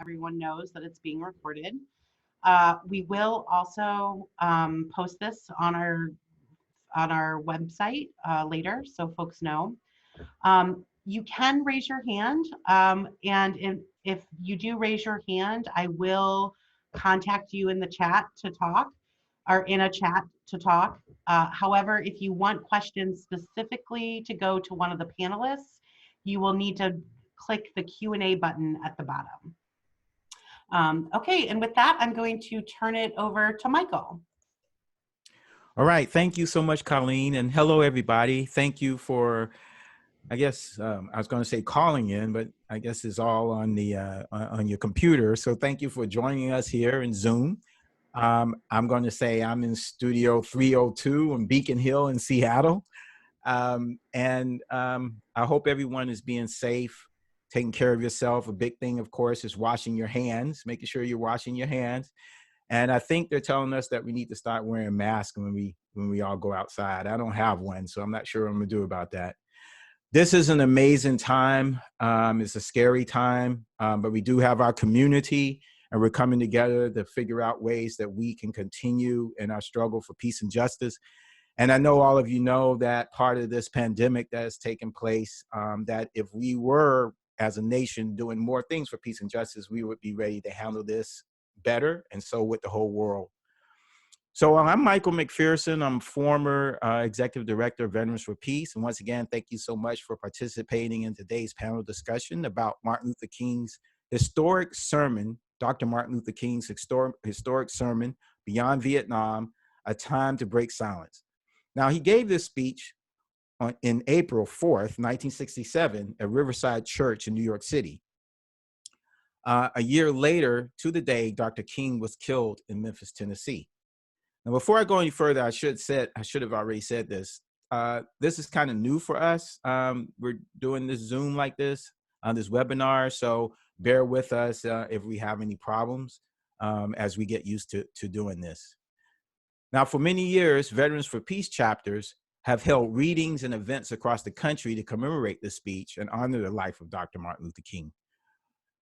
everyone knows that it's being recorded. We will also post this on our website later, so folks know. You can raise your hand, and if you do raise your hand, I will contact you in the chat to talk, or in a chat to talk. However, if you want questions specifically to go to one of the panelists, you will need to click the Q&A button at the bottom. Okay, and with that, I'm going to turn it over to Michael. All right, thank you so much, Colleen, and hello, everybody. Thank you for, I guess, I was going to say calling in, but I guess it's all on the on your computer. So thank you for joining us here in Zoom. I'm going to say I'm in Studio 302 in Beacon Hill in Seattle. I hope everyone is being safe, taking care of yourself. A big thing, of course, is washing your hands, making sure you're washing your hands. And I think they're telling us that we need to start wearing masks when we all go outside. I don't have one, so I'm not sure what I'm gonna do about that. This is an amazing time. It's a scary time, but we do have our community, and we're coming together to figure out ways that we can continue in our struggle for peace and justice. And I know all of you know that part of this pandemic that has taken place, that if we were, as a nation, doing more things for peace and justice, we would be ready to handle this better, and so with the whole world. So I'm Michael McPhearson. I'm former Executive Director of Veterans for Peace. And once again, thank you so much for participating in today's panel discussion about Martin Luther King's historic sermon, Dr. Martin Luther King's historic sermon, Beyond Vietnam, A Time to Break Silence. Now, he gave this speech in April 4th, 1967, at Riverside Church in New York City. A year later, to the day, Dr. King was killed in Memphis, Tennessee. Now, before I go any further, I should have already said this. This is kind of new for us. We're doing this Zoom like this, on this webinar, so bear with us if we have any problems as we get used to doing this. Now, for many years, Veterans for Peace chapters have held readings and events across the country to commemorate this speech and honor the life of Dr. Martin Luther King.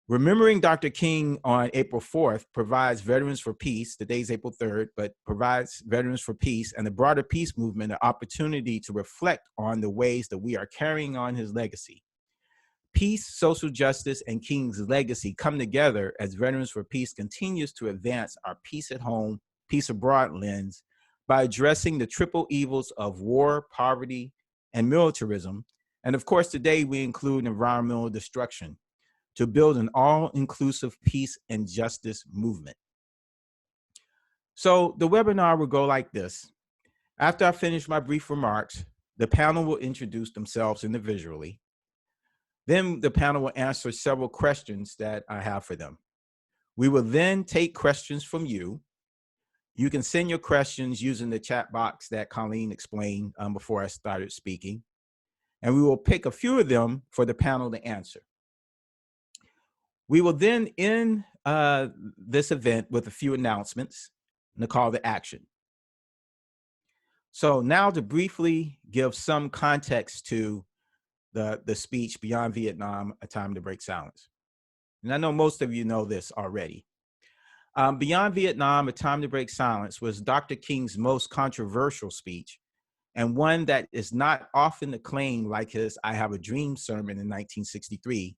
Remembering Dr. King on April 4th provides Veterans for Peace, the day's April 3rd, but provides Veterans for Peace and the broader peace movement an opportunity to reflect on the ways that we are carrying on his legacy. Peace, social justice, and King's legacy come together as Veterans for Peace continues to advance our peace at home, peace abroad lens by addressing the triple evils of war, poverty, and militarism. And of course, today we include environmental destruction, to build an all-inclusive peace and justice movement. So the webinar will go like this. After I finish my brief remarks, the panel will introduce themselves individually. Then the panel will answer several questions that I have for them. We will then take questions from you. You can send your questions using the chat box that Colleen explained before I started speaking. And we will pick a few of them for the panel to answer. We will then end this event with a few announcements and a call to action. So now to briefly give some context to the speech, Beyond Vietnam, A Time to Break Silence. And I know most of you know this already. Beyond Vietnam, A Time to Break Silence was Dr. King's most controversial speech, and one that is not often acclaimed like his I Have a Dream sermon in 1963,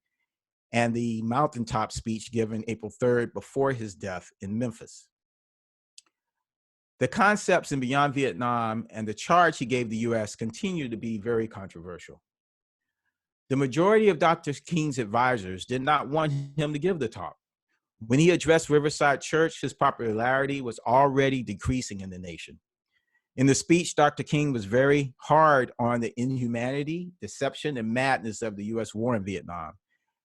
and the mountaintop speech given April 3rd before his death in Memphis. The concepts in Beyond Vietnam and the charge he gave the US continue to be very controversial. The majority of Dr. King's advisors did not want him to give the talk. When he addressed Riverside Church, his popularity was already decreasing in the nation. In the speech, Dr. King was very hard on the inhumanity, deception, and madness of the US war in Vietnam.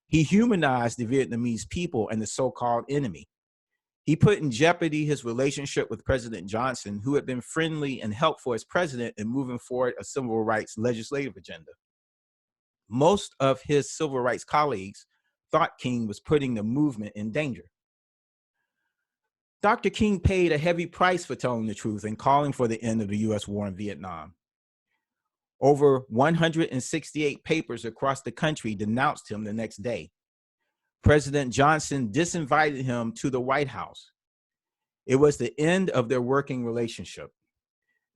He humanized the Vietnamese people and the so-called enemy. He put in jeopardy his relationship with President Johnson, who had been friendly and helpful as president in moving forward a civil rights legislative agenda. Most of his civil rights colleagues thought King was putting the movement in danger. Dr. King paid a heavy price for telling the truth and calling for the end of the US war in Vietnam. Over 168 papers across the country denounced him the next day. President Johnson disinvited him to the White House. It was the end of their working relationship.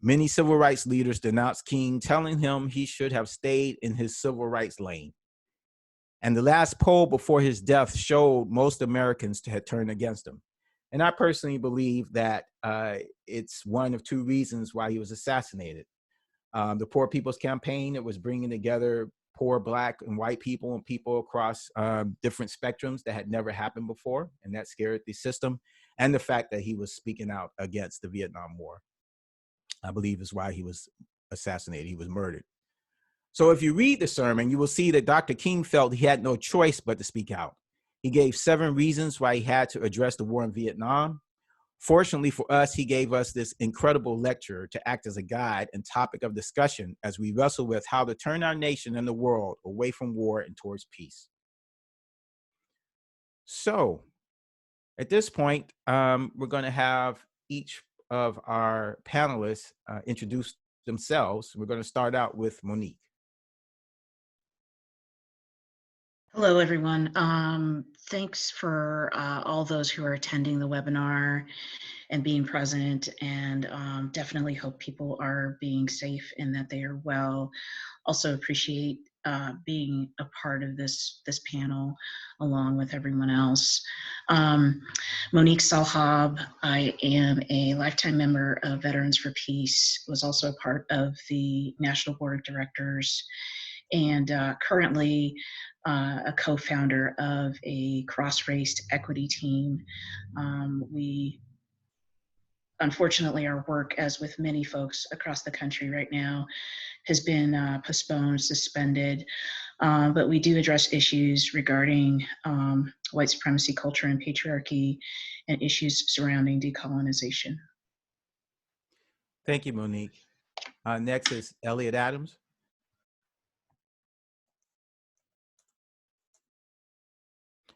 Many civil rights leaders denounced King, telling him he should have stayed in his civil rights lane. And the last poll before his death showed most Americans had turned against him. And I personally believe that it's one of two reasons why he was assassinated. The Poor People's Campaign, it was bringing together poor Black and white people and people across different spectrums that had never happened before, and that scared the system. And the fact that he was speaking out against the Vietnam War, I believe, is why he was assassinated. He was murdered. So if you read the sermon, you will see that Dr. King felt he had no choice but to speak out. He gave 7 reasons why he had to address the war in Vietnam. Fortunately for us, he gave us this incredible lecture to act as a guide and topic of discussion as we wrestle with how to turn our nation and the world away from war and towards peace. So at this point, we're going to have each of our panelists introduce themselves. We're going to start out with Monique. Hello, everyone. Thanks for all those who are attending the webinar and being present, and definitely hope people are being safe and that they are well. Also appreciate being a part of this panel along with everyone else. Monique Salhab, I am a lifetime member of Veterans for Peace, was also a part of the National Board of Directors, and currently a co-founder of a cross-race equity team. Unfortunately, our work, as with many folks across the country right now, has been postponed, suspended, but we do address issues regarding white supremacy culture and patriarchy and issues surrounding decolonization. Thank you, Monique. Next is Elliot Adams.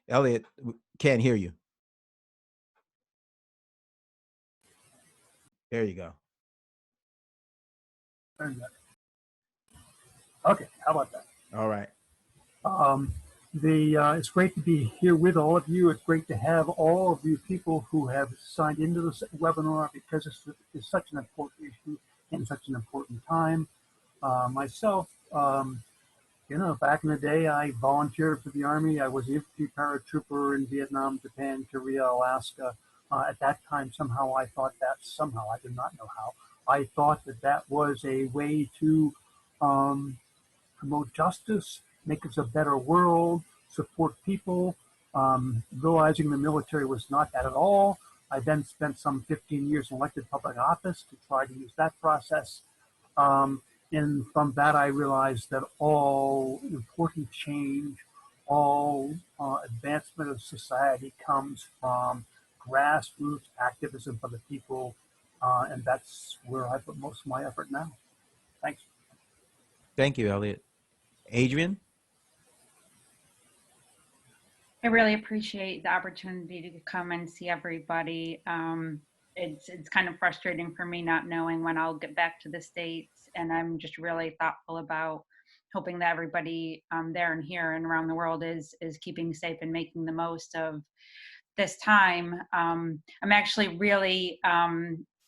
Elliot, can't hear you. There you go. Okay, how about that? All right. It's great to be here with all of you. It's great to have all of you people who have signed into this webinar, because it's such an important issue and such an important time. Myself, back in the day, I volunteered for the Army. I was an infantry paratrooper in Vietnam, Japan, Korea, Alaska. At that time, somehow I thought that, I did not know how, I thought that was a way to promote justice, make us a better world, support people, realizing the military was not that at all. I then spent some 15 years in elected public office to try to use that process. And from that, I realized that all important change, all advancement of society comes from grassroots activism for the people. And that's where I put most of my effort now. Thanks. Thank you, Elliot. Adrienne? I really appreciate the opportunity to come and see everybody. It's kind of frustrating for me not knowing when I'll get back to the States, and I'm just really thoughtful about hoping that everybody there and here and around the world is keeping safe and making the most of this time. I'm actually really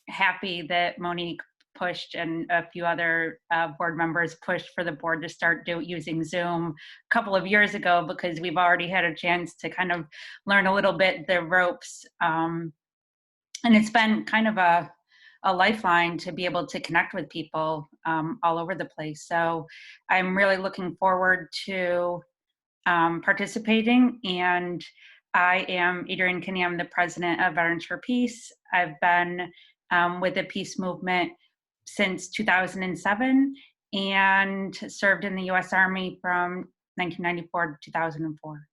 happy that Monique pushed and a few other board members pushed for the board to start using Zoom a couple of years ago, because we've already had a chance to kind of learn a little bit the ropes. And it's been kind of a lifeline to be able to connect with people all over the place. So I'm really looking forward to participating. And I am Adrienne Kinne. I'm the president of Veterans for Peace. I've been with the peace movement since 2007 and served in the U.S. Army from 1994 to 2004.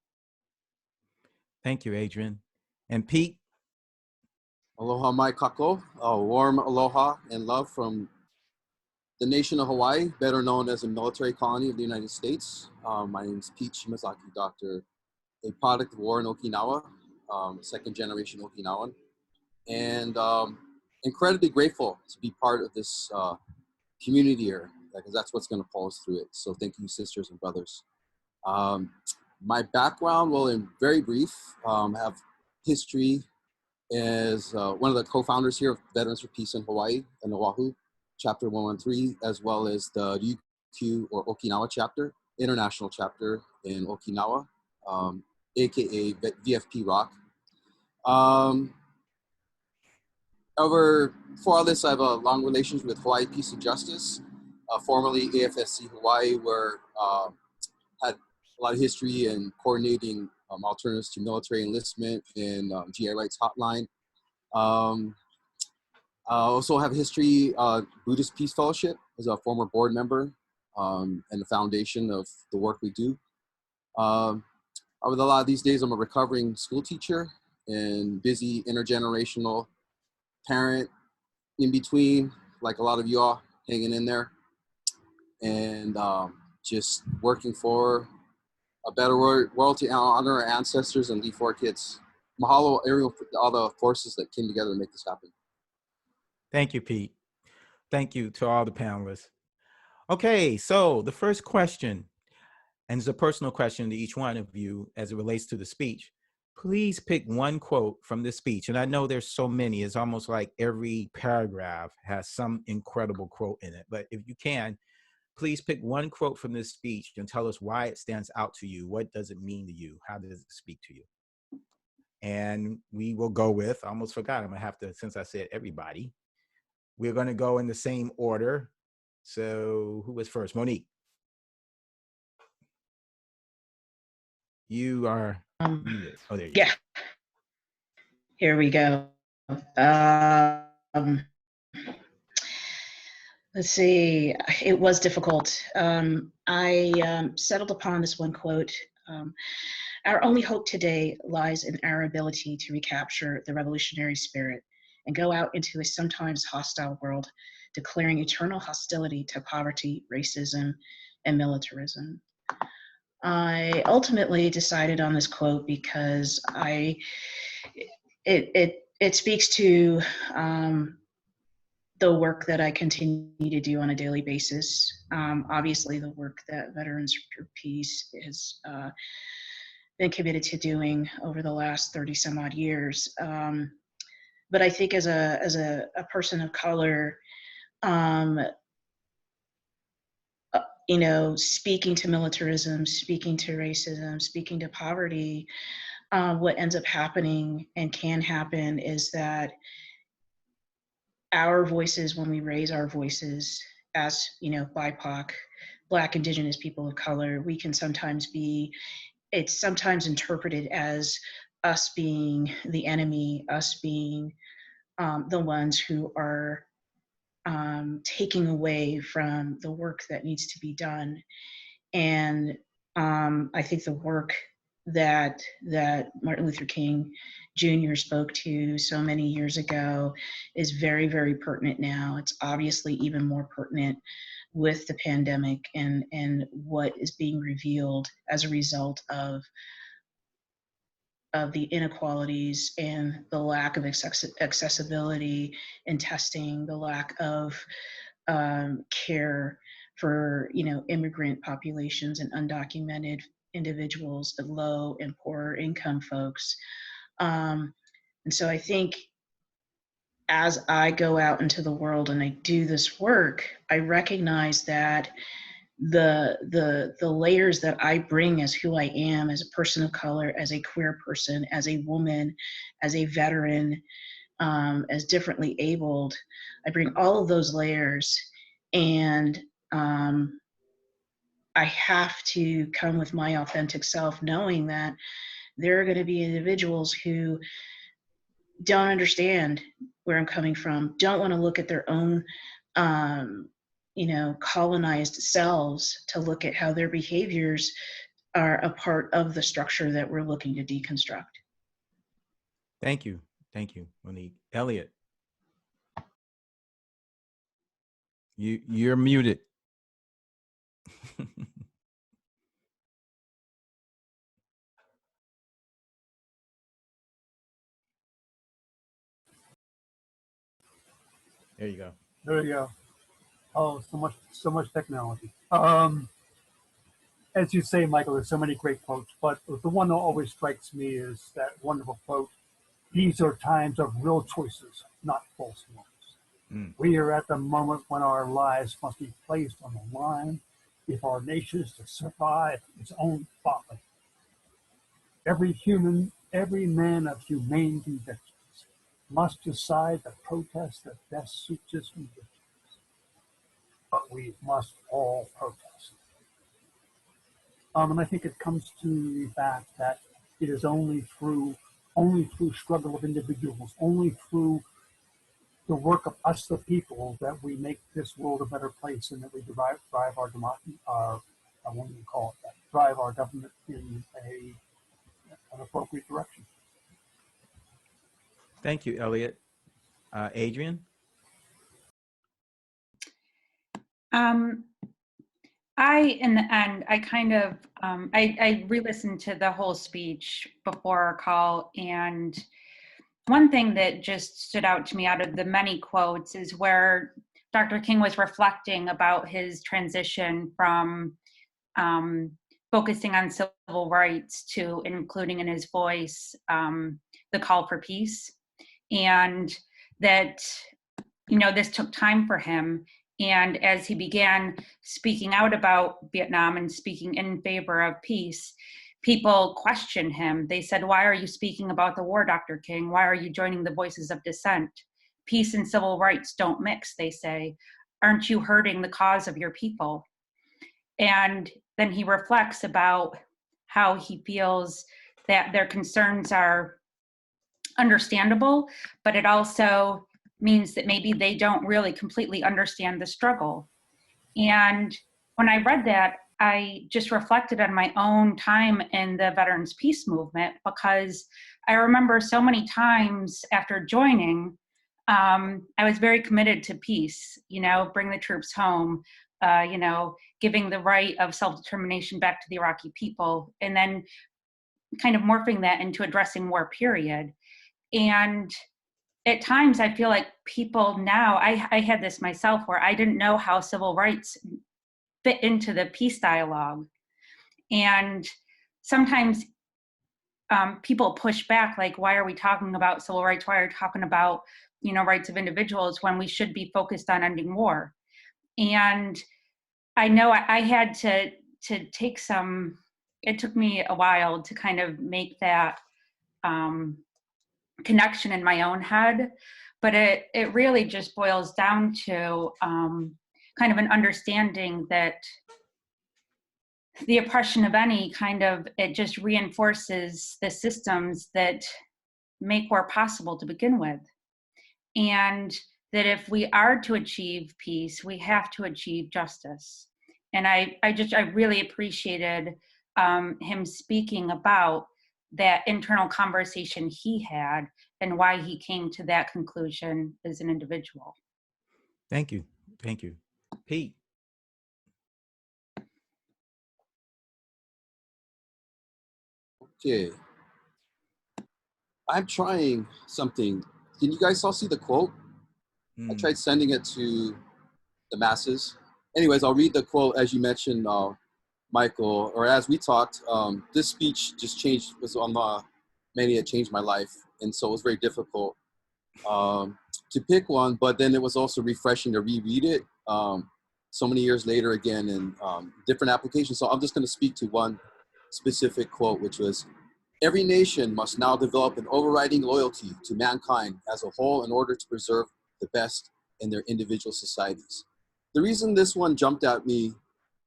Thank you, Adrienne. And Pete? Aloha mai kako, warm aloha and love from the nation of Hawaii, better known as a military colony of the United States. My name is Pete Shimazaki Doktor, a product of war in Okinawa, second generation Okinawan, and incredibly grateful to be part of this community here, because that's what's going to pull us through it. So thank you, sisters and brothers. My background, well, in very brief, have history as one of the co-founders here of Veterans for Peace in Hawaii and Oahu, Chapter 113, as well as the UQ or Okinawa chapter, international chapter in Okinawa, aka VFP Rock. However, for all this, I have a long relationship with Hawaii Peace and Justice, formerly AFSC Hawaii, where had a lot of history in coordinating alternatives to military enlistment and GI rights hotline. I also have a history Buddhist Peace Fellowship as a former board member and the foundation of the work we do. Over a lot of these days, I'm a recovering school teacher and busy intergenerational parent in between, like a lot of you all hanging in there, and just working for a better world to honor our ancestors and leave for our kids. Mahalo, Ariel, for all the forces that came together to make this happen. Thank you, Pete. Thank you to all the panelists. Okay, so the first question, and it's a personal question to each one of you as it relates to the speech. Please pick one quote from the speech. And I know there's so many, it's almost like every paragraph has some incredible quote in it. But if you can, please pick one quote from this speech and tell us why it stands out to you. What does it mean to you? How does it speak to you? And we will go with, I almost forgot, I'm gonna have to, since I said everybody, we're gonna go in the same order. So who was first? Monique. You are muted. Oh, there you Yeah, here we go. Let's see, it was difficult. I settled upon this one quote. Our only hope today lies in our ability to recapture the revolutionary spirit and go out into a sometimes hostile world, declaring eternal hostility to poverty, racism, and militarism. I ultimately decided on this quote because it speaks to the work that I continue to do on a daily basis. Obviously, the work that Veterans for Peace has been committed to doing over the last 30 some odd years. But I think as a person of color, you know, speaking to militarism, speaking to racism, speaking to poverty, what ends up happening and can happen is that our voices, when we raise our voices as, you know, BIPOC, Black, Indigenous people of color, we can sometimes be, it's sometimes interpreted as us being the enemy, us being the ones who are taking away from the work that needs to be done. And I think the work that Martin Luther King Jr. spoke to so many years ago is very, very pertinent now. It's obviously even more pertinent with the pandemic and what is being revealed as a result of the inequalities and the lack of accessibility in testing, the lack of care for, you know, immigrant populations and undocumented individuals, low and poorer income folks. And so I think as I go out into the world and I do this work, I recognize that the layers that I bring as who I am, as a person of color, as a queer person, as a woman, as a veteran, as differently abled, I bring all of those layers, and I have to come with my authentic self, knowing that there are going to be individuals who don't understand where I'm coming from, don't want to look at their own you know, colonized selves to look at how their behaviors are a part of the structure that we're looking to deconstruct. Thank you. Thank you, Monique. Elliot. You're muted. There you go. There you go. Oh, so much technology. as you say, Michael, there's so many great quotes, but the one that always strikes me is that wonderful quote, "These are times of real choices, not false ones." Mm. We are at the moment when our lives must be placed on the line if our nation is to survive its own folly. Every man of humane convictions must decide the protest that best suits his convictions. But we must all protest. And I think it comes to the fact that it is only through struggle of individuals, only through the work of us, the people, that we make this world a better place, and that we drive our democracy, what do you call it? That drive our government in an appropriate direction. Thank you, Elliot. Adrienne? In the end, I kind of, I re-listened to the whole speech before our call, and one thing that just stood out to me out of the many quotes is where Dr. King was reflecting about his transition from focusing on civil rights to including in his voice the call for peace, and that, you know, this took time for him. And as he began speaking out about Vietnam and speaking in favor of peace, people questioned him. They said, "Why are you speaking about the war, Dr. King? Why are you joining the voices of dissent? Peace and civil rights don't mix," they say. "Aren't you hurting the cause of your people?" And then he reflects about how he feels that their concerns are understandable, but it also means that maybe they don't really completely understand the struggle. And when I read that, I just reflected on my own time in the Veterans Peace Movement, because I remember so many times after joining, I was very committed to peace, you know, bring the troops home, you know, giving the right of self-determination back to the Iraqi people, and then kind of morphing that into addressing war, period. And at times I feel like people now, I had this myself, where I didn't know how civil rights fit into the peace dialogue. And sometimes people push back, like, why are we talking about civil rights? Why are we talking about, you know, rights of individuals when we should be focused on ending war? And I know I had to take some, it took me a while to kind of make that connection in my own head, but it really just boils down to kind of an understanding that the oppression of any kind of, it just reinforces the systems that make war possible to begin with. And that if we are to achieve peace, we have to achieve justice. And I really appreciated him speaking about that internal conversation he had and why he came to that conclusion as an individual. Thank you. Thank you. Pete? Okay. I'm trying something. Can you guys all see the quote? I tried sending it to the masses. Anyways, I'll read the quote as you mentioned, Michael, or as we talked. This speech just changed, was on many, it changed my life. And so it was very difficult to pick one, but then it was also refreshing to reread it so many years later again in different applications. So I'm just going to speak to one specific quote, which was, "Every nation must now develop an overriding loyalty to mankind as a whole in order to preserve the best in their individual societies." The reason this one jumped at me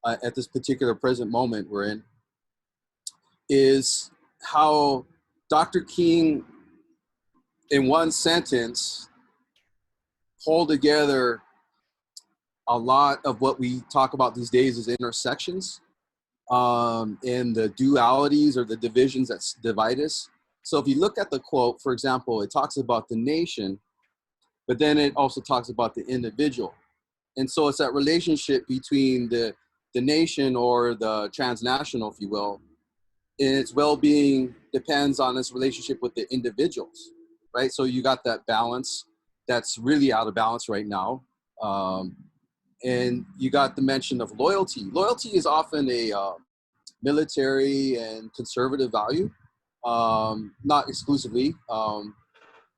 at this particular present moment we're in is how Dr. King, in one sentence, pulled together a lot of what we talk about these days as intersections and the dualities or the divisions that divide us. So if you look at the quote, for example, it talks about the nation, but then it also talks about the individual. And so it's that relationship between the nation, or the transnational, if you will, and its well-being depends on its relationship with the individuals, right? So you got that balance that's really out of balance right now. And you got the mention of loyalty. Loyalty is often military and conservative value. Not exclusively.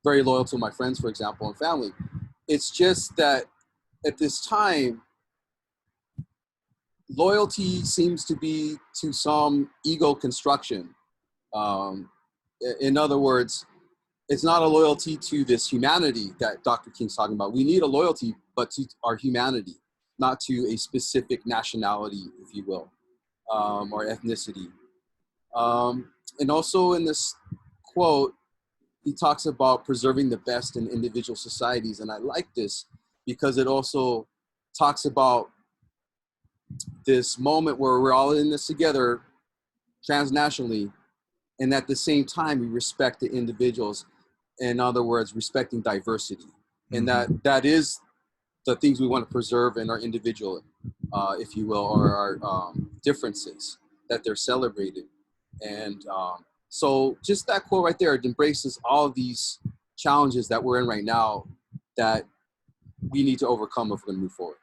Very loyal to my friends, for example, and family. It's just that at this time, loyalty seems to be to some ego construction. In other words, it's not a loyalty to this humanity that Dr. King's talking about. We need a loyalty, but to our humanity, not to a specific nationality, if you will, or ethnicity. And also in this quote, he talks about preserving the best in individual societies. And I like this because it also talks about this moment where we're all in this together transnationally, and at the same time we respect the individuals. In other words, respecting diversity. And that is the things we want to preserve in our individual, if you will, or our differences, that they're celebrated. And so just that quote right there, it embraces all of these challenges that we're in right now that we need to overcome if we're going to move forward.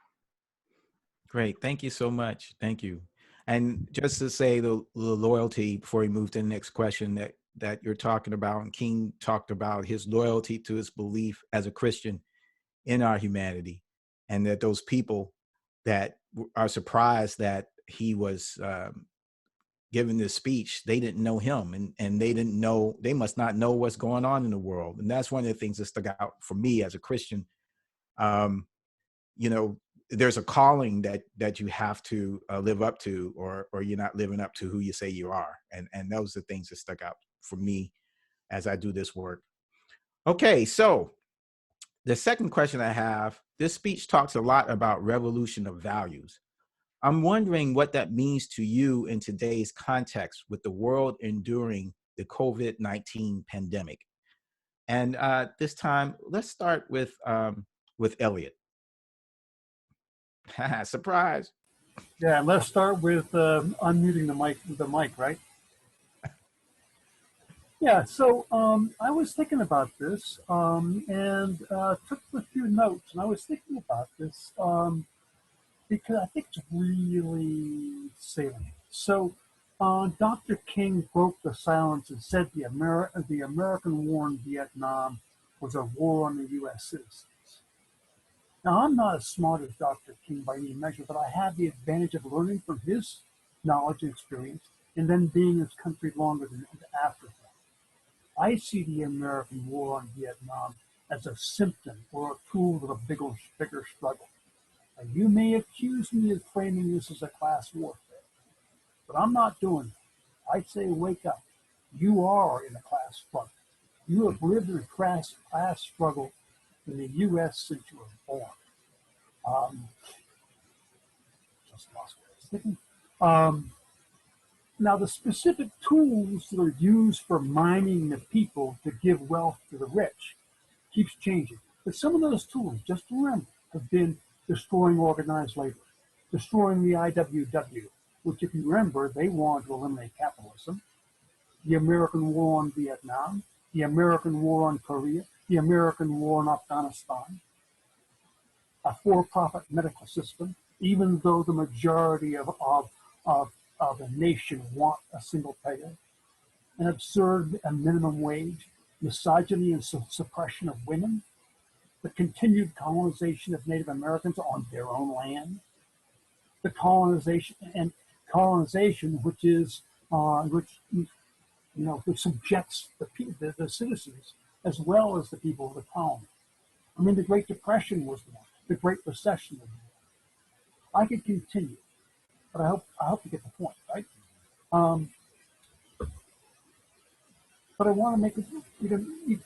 Great. Thank you so much. Thank you. And just to say the loyalty before we move to the next question that you're talking about, and King talked about his loyalty to his belief as a Christian in our humanity, and that those people that are surprised that he was giving this speech, they didn't know him, and they must not know what's going on in the world. And that's one of the things that stuck out for me as a Christian. You know, there's a calling that you have to live up to, or you're not living up to who you say you are. And those are the things that stuck out for me as I do this work. Okay, so the second question I have, this speech talks a lot about revolution of values. I'm wondering what that means to you in today's context with the world enduring the COVID-19 pandemic. And this time, let's start with Elliot. Surprise. Yeah, let's start with unmuting the mic, right? Yeah, so I was thinking about this and took a few notes, and I was thinking about this because I think it's really salient. So Dr. King broke the silence and said the American war in Vietnam was a war on the U.S. citizens. Now, I'm not as smart as Dr. King by any measure, but I have the advantage of learning from his knowledge and experience, and then being in his country longer than after him. I see the American war on Vietnam as a symptom or a tool of a bigger struggle. And you may accuse me of framing this as a class warfare, but I'm not doing it. I say, wake up. You are in a class struggle. You have lived in a class struggle in the U.S. since you were born. Just lost what I was thinking. Now, the specific tools that are used for mining the people to give wealth to the rich keeps changing. But some of those tools, just remember, have been destroying organized labor, destroying the IWW, which, if you remember, they wanted to eliminate capitalism, the American war on Vietnam, the American war on Korea, the American war on Afghanistan, a for-profit medical system, even though the majority of the nation want a single payer, an absurd minimum wage, misogyny and suppression of women, the continued colonization of Native Americans on their own land, the colonization, which is which subjects the citizens as well as the people of the colony. I mean, the Great Depression was one. The Great Recession was one. I could continue, but I hope you get the point, right? But I want to make it.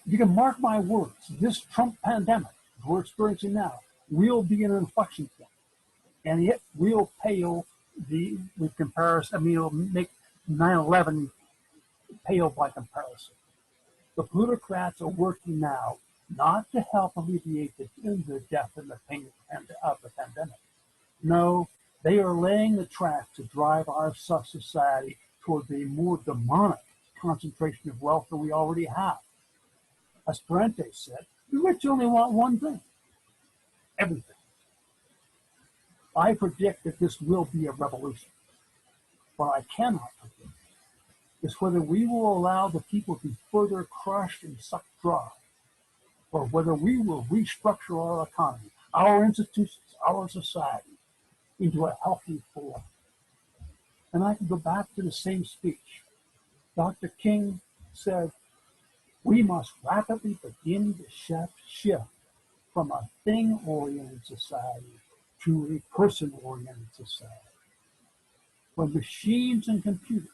You can mark my words. This Trump pandemic we're experiencing now will be an inflection point, and it will pale with comparison. I mean, it'll make 9/11 pale by comparison. The plutocrats are working now not to help alleviate the death and the pain of the pandemic. No, they are laying the track to drive our society toward a more demonic concentration of wealth than we already have. As Parente said, the rich only want one thing: everything. I predict that this will be a revolution. What I cannot predict is whether we will allow the people to be further crushed and sucked dry, or whether we will restructure our economy, our institutions, our society into a healthy form. And I can go back to the same speech. Dr. King said, we must rapidly begin to shift from a thing-oriented society to a person-oriented society, where machines and computers,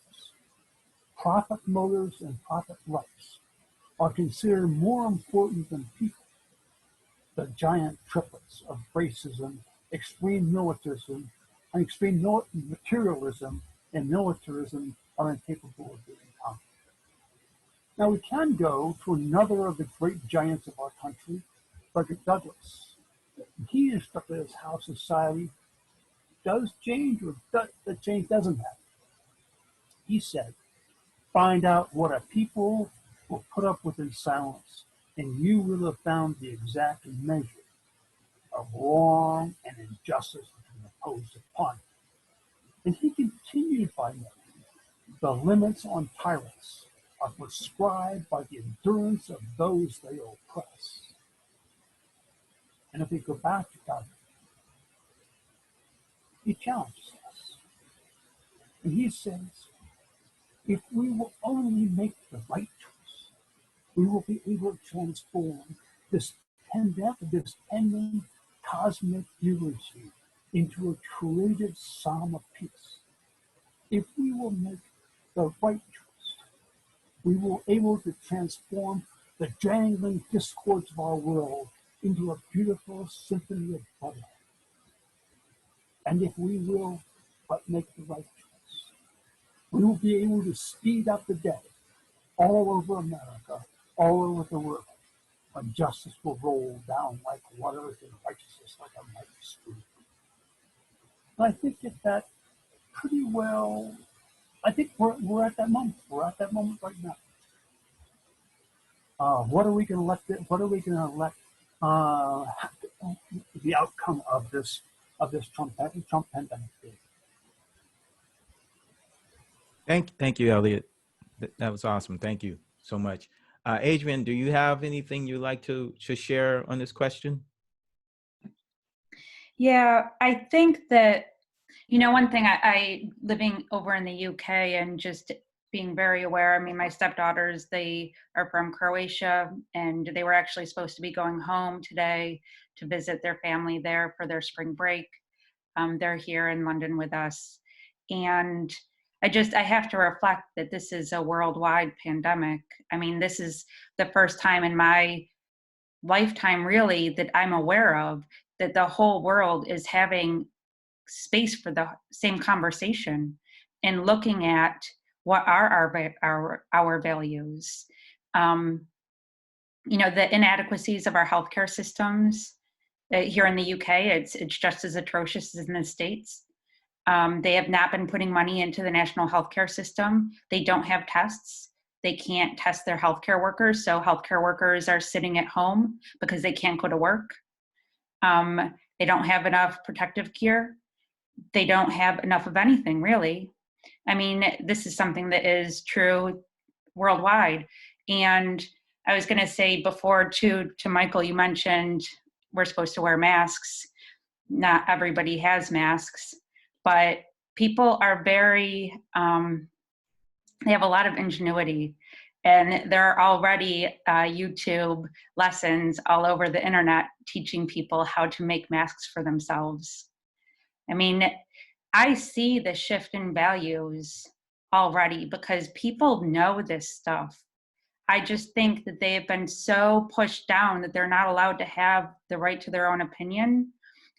profit motives and profit rights are considered more important than people. The giant triplets of racism, extreme militarism, and extreme materialism and militarism are incapable of being conquered. Now we can go to another of the great giants of our country, Frederick Douglass. He instructed us how society does change or that change doesn't happen. He said, find out what a people will put up with in silence, and you will have found the exact measure of wrong and injustice that can impose upon it. And he continued by noting, the limits on tyrants are prescribed by the endurance of those they oppress. And if we go back to God, he challenges us. And he says, if we will only make the right choice, we will be able to transform this pending cosmic eulogy into a creative psalm of peace. If we will make the right choice, we will be able to transform the jangling discords of our world into a beautiful symphony of brotherhood. And if we will but make the right choice, we will be able to speed up the day all over America, all over the world, when justice will roll down like waters and righteousness like a mighty stream. And I think that pretty well, I think we're at that moment. We're at that moment right now. What are we going to let the outcome of this Trump pandemic be? Thank you, Elliot. That was awesome. Thank you so much. Adrienne, do you have anything you'd like to share on this question? Yeah, I think that, one thing I living over in the UK and just being very aware, I mean, my stepdaughters, they are from Croatia, and they were actually supposed to be going home today to visit their family there for their spring break. They're here in London with us. And I have to reflect that this is a worldwide pandemic. I mean, this is the first time in my lifetime, really, that I'm aware of that the whole world is having space for the same conversation and looking at what are our values. The inadequacies of our healthcare systems here in the UK, it's just as atrocious as in the States. They have not been putting money into the national healthcare system. They don't have tests. They can't test their healthcare workers, so healthcare workers are sitting at home because they can't go to work. They don't have enough protective gear. They don't have enough of anything, really. I mean, this is something that is true worldwide. And I was going to say before to Michael, you mentioned we're supposed to wear masks. Not everybody has masks, but people are very, they have a lot of ingenuity. And there are already YouTube lessons all over the internet teaching people how to make masks for themselves. I mean, I see the shift in values already because people know this stuff. I just think that they have been so pushed down that they're not allowed to have the right to their own opinion,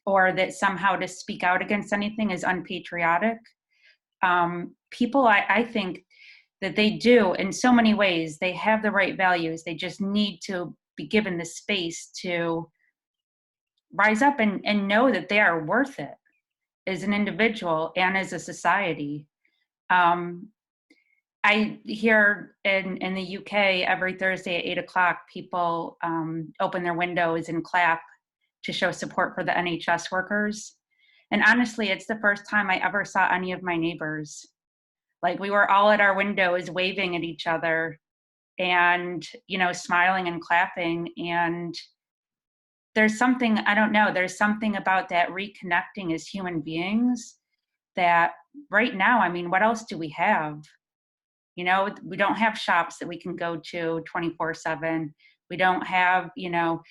or that somehow to speak out against anything is unpatriotic. People, I think that they do in so many ways. They have the right values. They just need to be given the space to rise up and know that they are worth it as an individual and as a society. I hear in the UK every Thursday at 8 o'clock, people open their windows and clap to show support for the NHS workers. And honestly, it's the first time I ever saw any of my neighbors. Like we were all at our windows waving at each other and, you know, smiling and clapping. And there's something, I don't know, there's something about that reconnecting as human beings that right now, I mean, what else do we have? You know, we don't have shops that we can go to 24/7. We don't have, you know,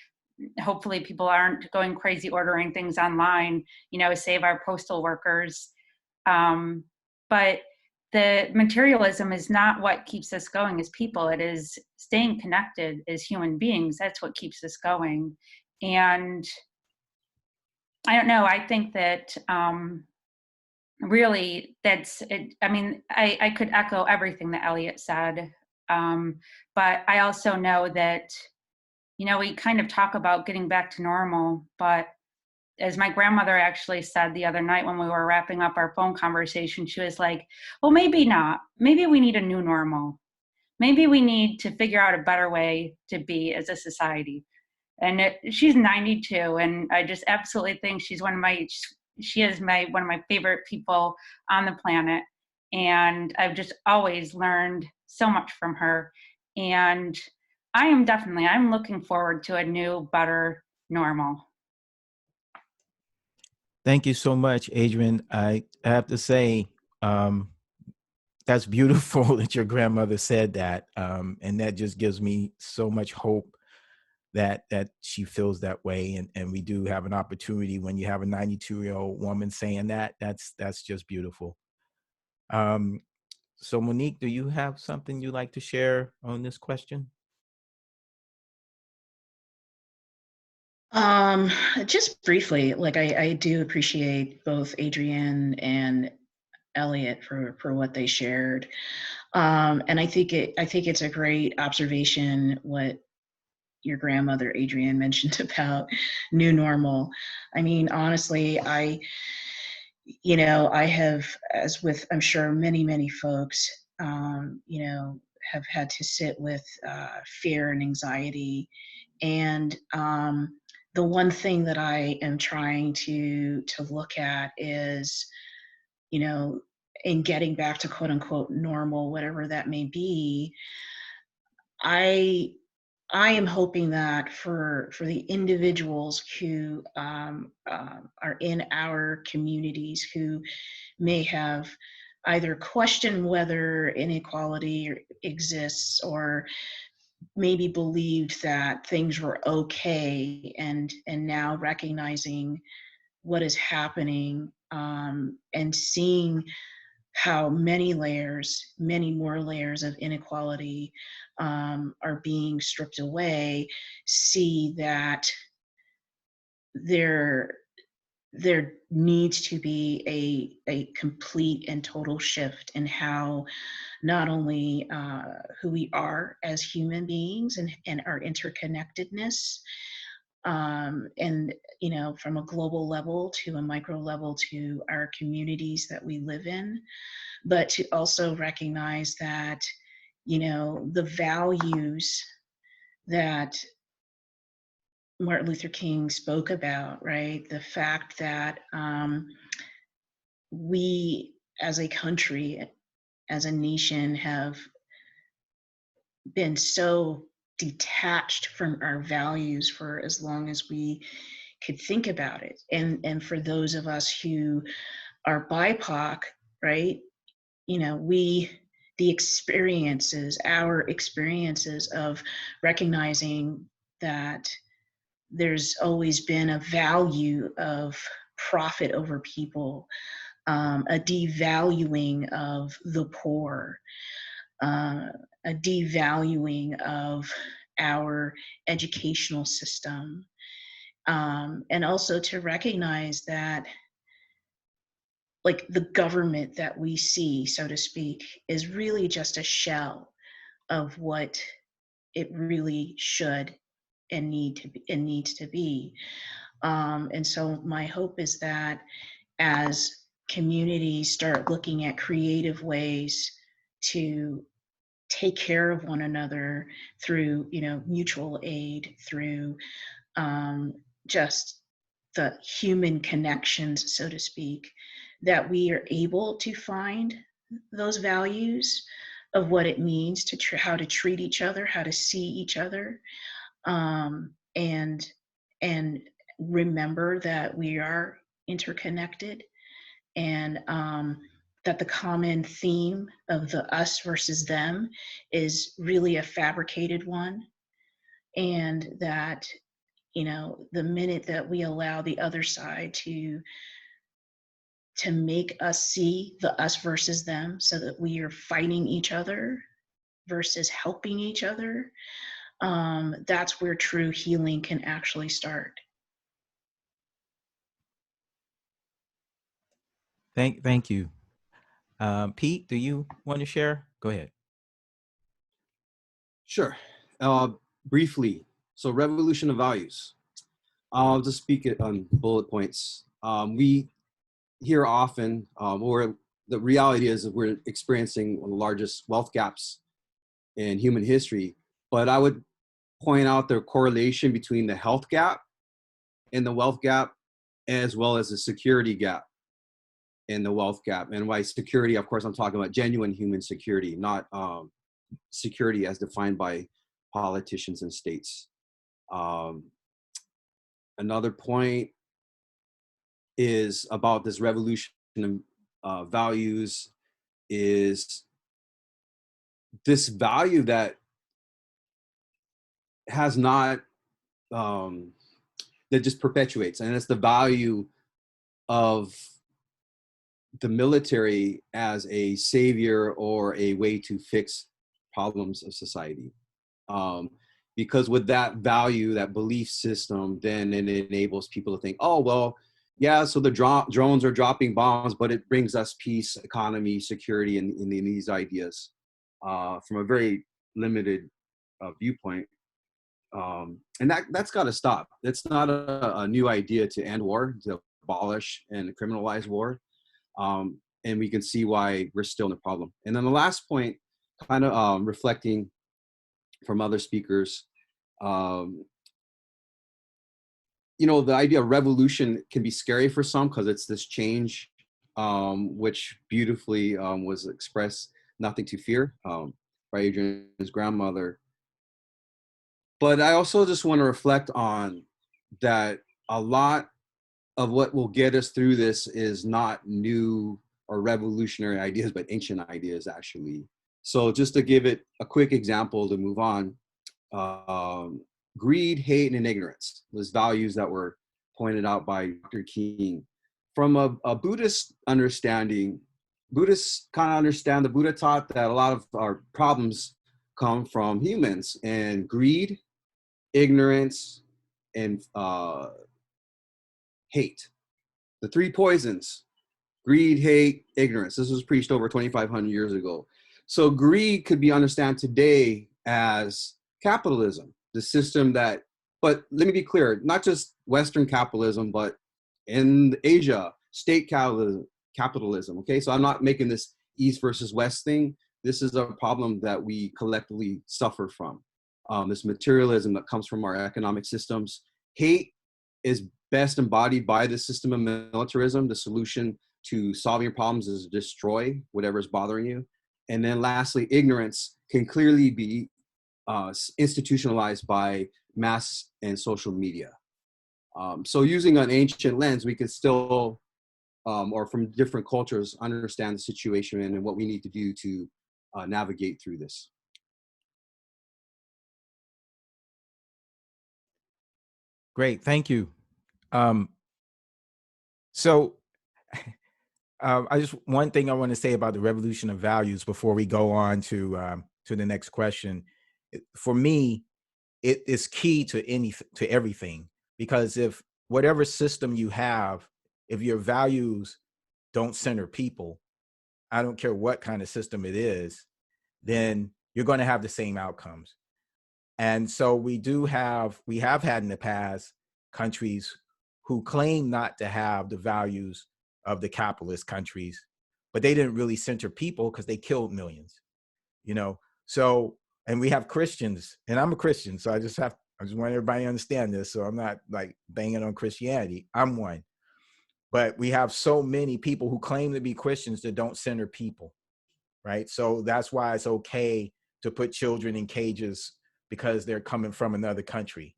hopefully people aren't going crazy ordering things online, you know, save our postal workers. But the materialism is not what keeps us going as people. It is staying connected as human beings. That's what keeps us going. And I don't know, I think that really that's it. I mean, I could echo everything that Elliot said. But I also know that, you know, we kind of talk about getting back to normal, but as my grandmother actually said the other night when we were wrapping up our phone conversation, she was like, well, maybe not. Maybe we need a new normal. Maybe we need to figure out a better way to be as a society. And she's 92, and I just absolutely think she is one of my favorite people on the planet. And I've just always learned so much from her. And I'm looking forward to a new, better normal. Thank you so much, Adrienne. I have to say, that's beautiful that your grandmother said that. And that just gives me so much hope that she feels that way. And we do have an opportunity when you have a 92-year-old woman saying that, that's just beautiful. So Monique, do you have something you'd like to share on this question? Just briefly, like I do appreciate both Adrienne and Elliot for what they shared. And I think it's a great observation what your grandmother Adrienne mentioned about new normal. I mean, honestly, I have, as with I'm sure many folks, have had to sit with fear and anxiety. And the one thing that I am trying to look at is, in getting back to quote unquote normal, whatever that may be, I am hoping that for the individuals who are in our communities who may have either questioned whether inequality exists or maybe believed that things were okay, and now recognizing what is happening, and seeing how many more layers of inequality are being stripped away, see that there needs to be a complete and total shift in how not only who we are as human beings and our interconnectedness, and from a global level to a micro level to our communities that we live in, but to also recognize that the values that Martin Luther King spoke about, right? The fact that we as a country, as a nation, have been so detached from our values for as long as we could think about it. And for those of us who are BIPOC, right? Our experiences of recognizing that there's always been a value of profit over people, a devaluing of the poor, a devaluing of our educational system, and also to recognize that, like, the government that we see, so to speak, is really just a shell of what it really should and needs to be. And so my hope is that as communities start looking at creative ways to take care of one another through, mutual aid, through just the human connections, so to speak, that we are able to find those values of what it means to how to treat each other, how to see each other, um, and and remember that we are interconnected, and that the common theme of the us versus them is really a fabricated one, and that, you know, the minute that we allow the other side to make us see the us versus them, so that we are fighting each other versus helping each other, that's where true healing can actually start. Thank you. Pete, do you want to share? Go ahead. Sure. Briefly, so revolution of values. I'll just speak it on bullet points. We hear often, or the reality is that we're experiencing one of the largest wealth gaps in human history. But I would point out the correlation between the health gap and the wealth gap, as well as the security gap and the wealth gap. And by security, of course, I'm talking about genuine human security, not security as defined by politicians and states. Another point is about this revolution of values is this value that has not, that just perpetuates, and it's the value of the military as a savior or a way to fix problems of society. Because with that value, that belief system, then it enables people to think, oh, well, yeah, so the drones are dropping bombs, but it brings us peace, economy, security, and in these ideas from a very limited viewpoint. And that's got to stop. It's not a new idea to end war, to abolish and criminalize war. And we can see why we're still in the problem. And then the last point, kind of reflecting from other speakers, you know, the idea of revolution can be scary for some because it's this change, which beautifully was expressed, nothing to fear, by Adrienne's grandmother. But I also just want to reflect on that a lot of what will get us through this is not new or revolutionary ideas, but ancient ideas, actually. So just to give it a quick example to move on, greed, hate, and ignorance, those values that were pointed out by Dr. Kinne. From a Buddhist understanding, Buddhists kind of understand, the Buddha taught that a lot of our problems come from humans, and greed, ignorance, and hate. The three poisons: greed, hate, ignorance. This was preached over 2,500 years ago. So greed could be understood today as capitalism, the system that, but let me be clear, not just Western capitalism, but in Asia, state capitalism, okay? So I'm not making this East versus West thing. This is a problem that we collectively suffer from. This materialism that comes from our economic systems. Hate is best embodied by the system of militarism. The solution to solving your problems is destroy whatever is bothering you. And then lastly, ignorance can clearly be institutionalized by mass and social media. So using an ancient lens, we could still, or from different cultures, understand the situation and what we need to do to navigate through this. Great, thank you. So I just, one thing I want to say about the revolution of values before we go on to the next question. For me, it is key to everything, because if whatever system you have, if your values don't center people, I don't care what kind of system it is, then you're going to have the same outcomes. And so we have had in the past countries who claim not to have the values of the capitalist countries, but they didn't really center people because they killed millions, you know? So, and we have Christians, and I'm a Christian, so I just want everybody to understand this. So I'm not like banging on Christianity. I'm one. But we have so many people who claim to be Christians that don't center people. right? So that's why it's okay to put children in cages because they're coming from another country.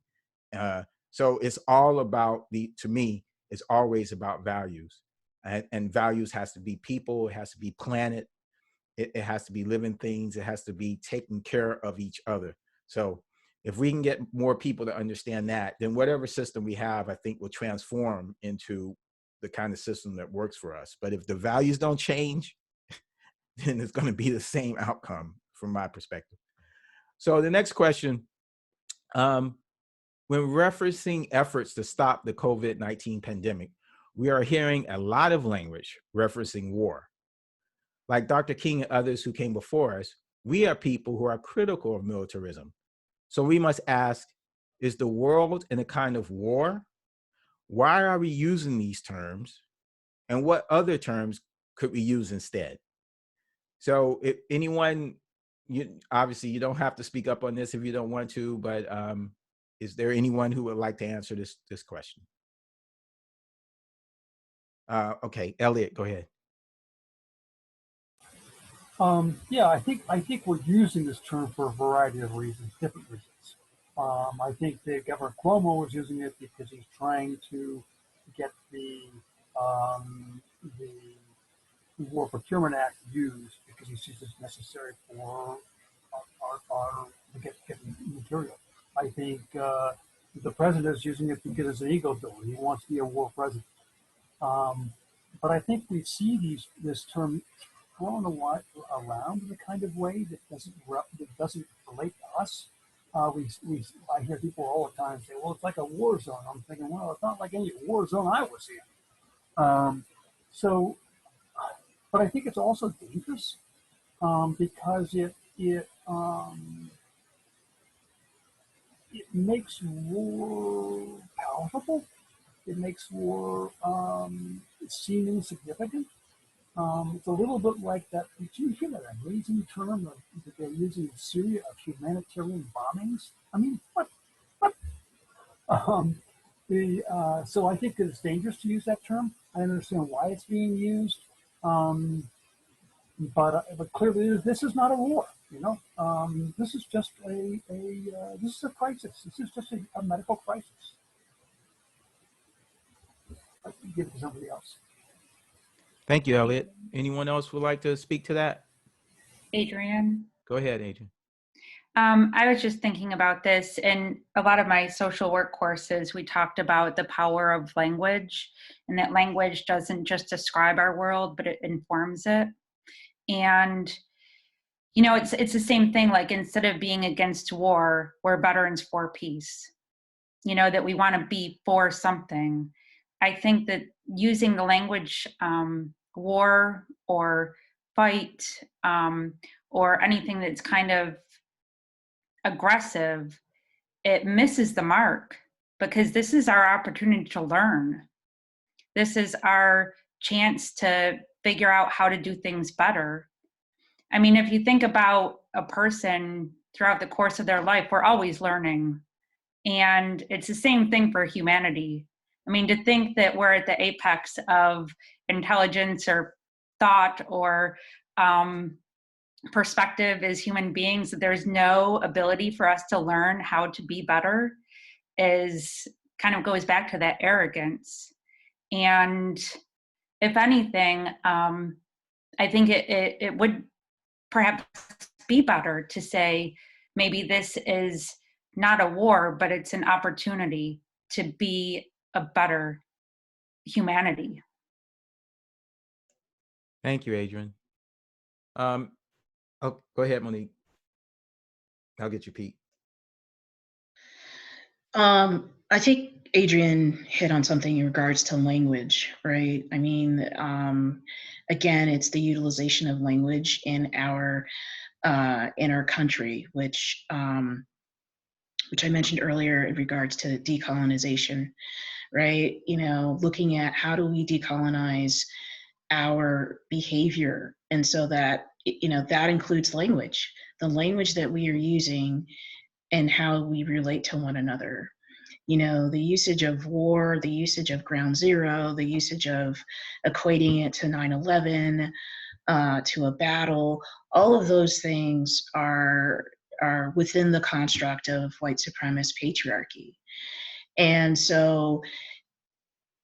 So it's all about to me, it's always about values. And values has to be people, it has to be planet, it has to be living things, it has to be taking care of each other. So if we can get more people to understand that, then whatever system we have, I think will transform into the kind of system that works for us. But if the values don't change, then it's going to be the same outcome from my perspective. So the next question, when referencing efforts to stop the COVID-19 pandemic, we are hearing a lot of language referencing war. Like Dr. King and others who came before us, we are people who are critical of militarism. So we must ask, is the world in a kind of war? Why are we using these terms? And what other terms could we use instead? So if anyone, obviously you don't have to speak up on this if you don't want to, but is there anyone who would like to answer this question? Okay, Elliot, go ahead. Yeah, I think we're using this term for a variety of reasons, different reasons. I think that Governor Cuomo is using it because he's trying to get the War Procurement Act used because he sees it's necessary for to get material. I think the president is using it because it's an ego builder. He wants to be a war president. But I think we see this term thrown around in a kind of way that doesn't relate to us. I hear people all the time say, "Well, it's like a war zone." I'm thinking, well, it's not like any war zone I was in. But I think it's also dangerous because it makes war palatable. It makes war seem insignificant. It's a little bit like that. Did you hear that amazing term that they're using in Syria of humanitarian bombings? I mean, what? So I think that it's dangerous to use that term. I understand why it's being used, but clearly this is not a war. This is just this is a crisis. This is just a medical crisis. I can give it to somebody else. Thank you, Elliot. Anyone else would like to speak to that? Adrienne? Go ahead, Adrienne. I was just thinking about this. In a lot of my social work courses, we talked about the power of language, and that language doesn't just describe our world, but it informs it. And, it's the same thing, like instead of being against war, we're veterans for peace, that we want to be for something. I think that using the language war or fight or anything that's kind of aggressive, it misses the mark, because this is our opportunity to learn. This is our chance to figure out how to do things better. I mean, if you think about a person throughout the course of their life, we're always learning. And it's the same thing for humanity. I mean, to think that we're at the apex of intelligence or thought or perspective as human beings, that there's no ability for us to learn how to be better, is kind of goes back to that arrogance. And if anything, I think it would perhaps be better to say, maybe this is not a war, but it's an opportunity to be a better humanity. Thank you, Adrienne. Oh, go ahead, Monique. I'll get you, Pete. I think Adrienne hit on something in regards to language, right? I mean, again, it's the utilization of language in our country, which I mentioned earlier in regards to decolonization, right? Looking at how do we decolonize our behavior, and so that that includes language, the language that we are using, and how we relate to one another. The usage of war, the usage of ground zero, the usage of equating it to 9/11, to a battle. All of those things are within the construct of white supremacist patriarchy. And so,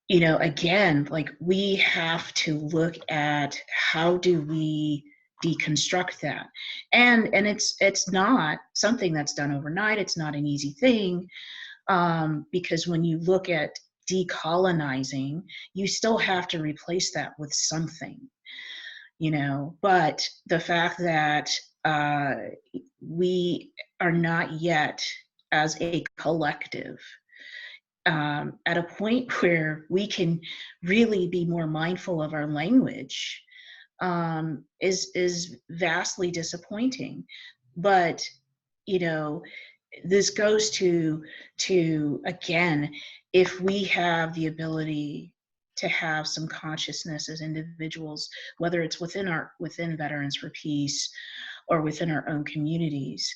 you know, again, like, we have to look at how do we deconstruct that. And it's not something that's done overnight. It's not an easy thing, because when you look at decolonizing, you still have to replace that with something, you know. But the fact that we are not yet, as a collective, at a point where we can really be more mindful of our language, is vastly disappointing. But, you know, this goes to again, if we have the ability to have some consciousness as individuals, whether it's within Veterans for Peace or within our own communities,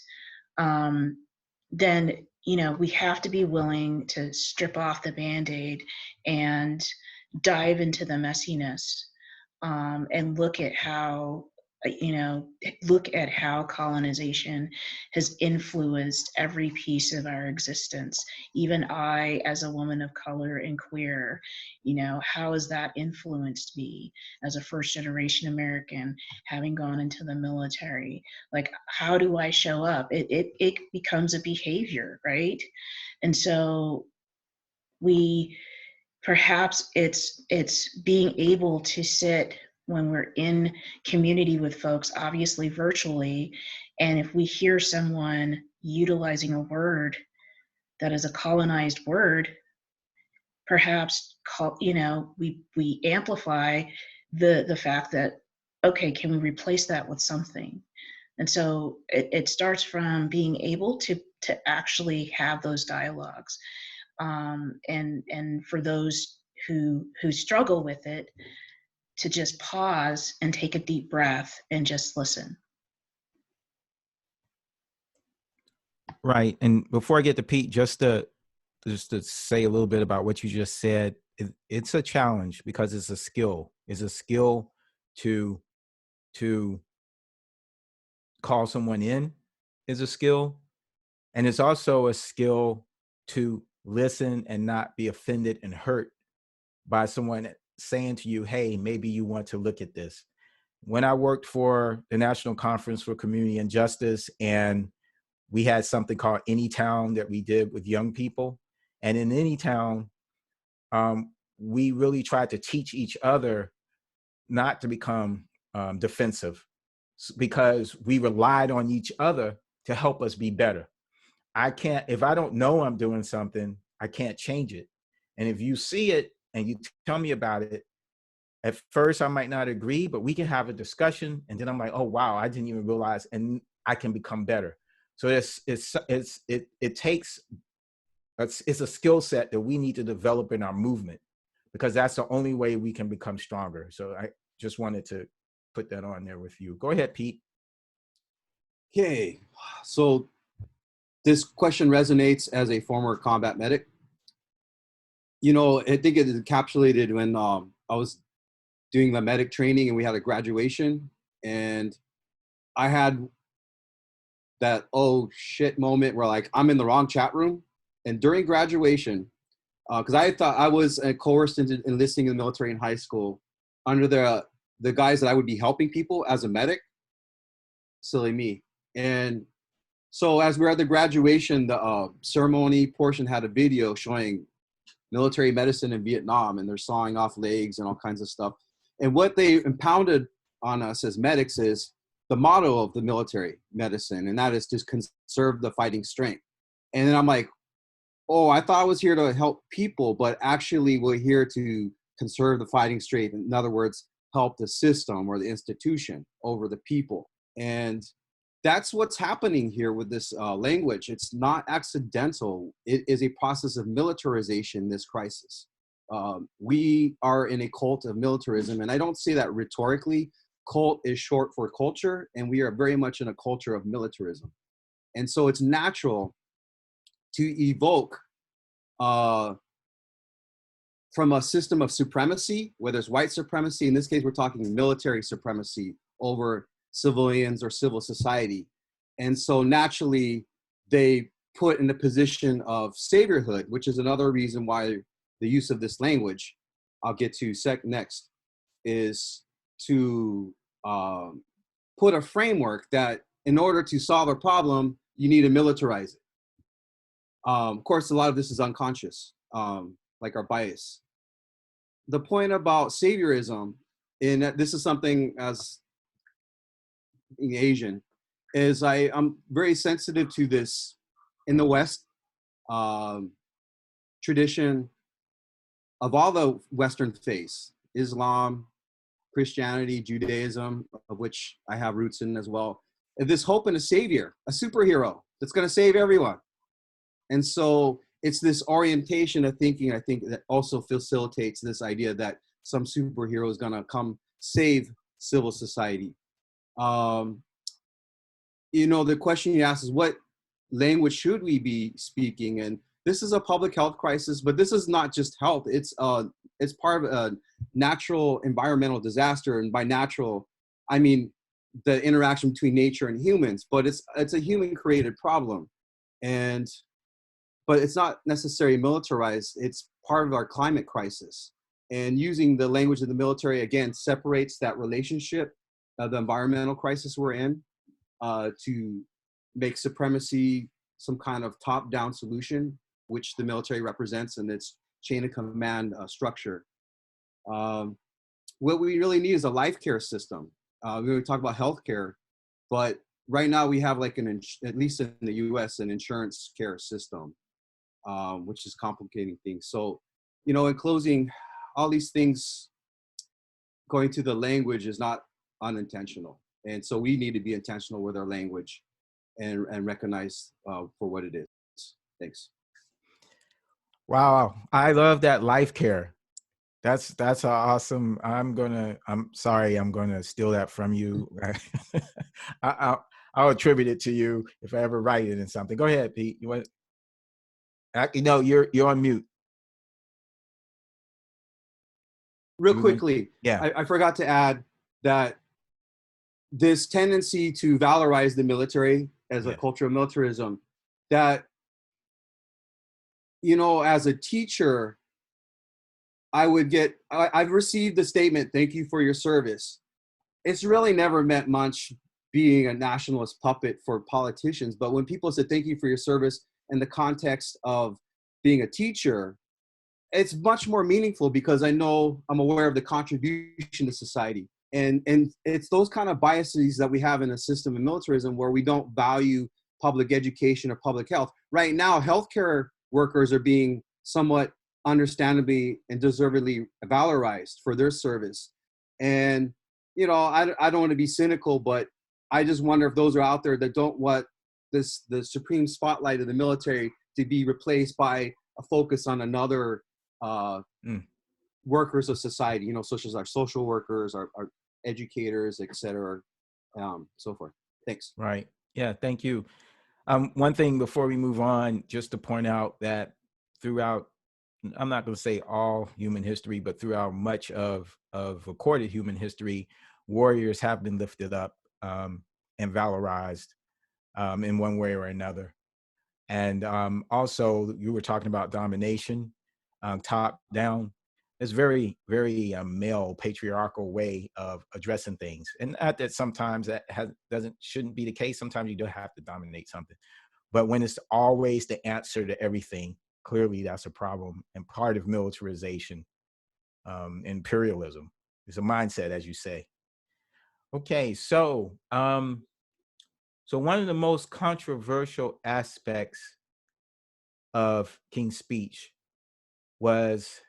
then, you know, we have to be willing to strip off the Band-Aid and dive into the messiness, and look at how, look at how colonization has influenced every piece of our existence. Even I, as a woman of color and queer, you know, how has that influenced me as a first-generation American, having gone into the military? Like, how do I show up? It becomes a behavior, right? And so perhaps it's being able to sit when we're in community with folks, obviously virtually, and if we hear someone utilizing a word that is a colonized word, perhaps we amplify the fact that, okay, can we replace that with something? And so it starts from being able to actually have those dialogues. And for those who struggle with it, to just pause and take a deep breath and just listen. Right. And before I get to Pete, just to say a little bit about what you just said, it's a challenge because it's a skill. It's a skill to call someone in is a skill. And it's also a skill to listen and not be offended and hurt by someone saying to you, hey, maybe you want to look at this. When I worked for the National Conference for Community and Justice, and we had something called Anytown that we did with young people. And in Anytown, we really tried to teach each other not to become defensive, because we relied on each other to help us be better. If I don't know I'm doing something, I can't change it. And if you see it and you tell me about it, at first I might not agree, but we can have a discussion. And then I'm like, oh, wow, I didn't even realize, and I can become better. So it's a skill set that we need to develop in our movement, because that's the only way we can become stronger. So I just wanted to put that on there with you. Go ahead, Pete. Okay, so this question resonates as a former combat medic. You know, I think it is encapsulated when I was doing my medic training and we had a graduation, and I had that oh shit moment where, like, I'm in the wrong chat room. And during graduation, because I thought I was coerced into enlisting in the military in high school under the guise that I would be helping people as a medic. Silly me. And so as we're at the graduation, the ceremony portion had a video showing military medicine in Vietnam, and they're sawing off legs and all kinds of stuff. And what they impounded on us as medics is the motto of the military medicine, and that is to conserve the fighting strength. And then I'm like, oh, I thought I was here to help people, but actually we're here to conserve the fighting strength. In other words, help the system or the institution over the people. And that's what's happening here with this language. It's not accidental. It is a process of militarization, this crisis. We are in a cult of militarism, and I don't say that rhetorically. Cult is short for culture, and we are very much in a culture of militarism. And so it's natural to evoke, for from a system of supremacy, whether it's white supremacy, in this case, we're talking military supremacy over civilians or civil society. And so naturally, they put in a position of saviorhood, which is another reason why the use of this language, I'll get to next, is to put a framework that in order to solve a problem, you need to militarize it. Of course, a lot of this is unconscious, like our bias. The point about saviorism, and this is something as being Asian, is I'm very sensitive to this in the West tradition of all the Western faiths, Islam, Christianity, Judaism, of which I have roots in as well. This hope in a savior, a superhero that's going to save everyone. And so it's this orientation of thinking, I think, that also facilitates this idea that some superhero is going to come save civil society. You know, the question you ask is, what language should we be speaking? And this is a public health crisis, but this is not just health. It's part of a natural environmental disaster. And by natural, I mean the interaction between nature and humans, but it's a human created problem. But it's not necessarily militarized. It's part of our climate crisis. And using the language of the military, again, separates that relationship, the environmental crisis we're in, to make supremacy some kind of top-down solution, which the military represents in its chain of command structure. What we really need is a life care system. We talk about healthcare, but right now we have like at least in the US, an insurance care system, which is complicating things. So, you know, in closing, all these things going to the language is not unintentional. And so we need to be intentional with our language and recognize for what it is. Thanks. Wow. I love that life care. That's awesome. I'm sorry, I'm gonna steal that from you. I'll attribute it to you if I ever write it in something. Go ahead, Pete. You want? No, you're on mute. Real quickly, yeah. I forgot to add that this tendency to valorize the military as a culture of militarism, that, you know, as a teacher, I've received the statement, "Thank you for your service." It's really never meant much being a nationalist puppet for politicians, but when people say thank you for your service in the context of being a teacher, it's much more meaningful because I'm aware of the contribution to society. And it's those kind of biases that we have in a system of militarism where we don't value public education or public health. Right now, healthcare workers are being somewhat understandably and deservedly valorized for their service. And, you know, I don't want to be cynical, but I just wonder if those are out there that don't want the supreme spotlight of the military to be replaced by a focus on another workers of society, you know, such as our social workers, our educators, et cetera, so forth. Thanks. Right. Yeah, thank you. One thing before we move on, just to point out that throughout, I'm not going to say all human history, but throughout much of recorded human history, warriors have been lifted up and valorized in one way or another. And also, you were talking about domination, top down. It's very, very male patriarchal way of addressing things. And not that sometimes that shouldn't be the case. Sometimes you do have to dominate something. But when it's always the answer to everything, clearly that's a problem. And part of militarization, imperialism, is a mindset, as you say. Okay, so one of the most controversial aspects of King's speech was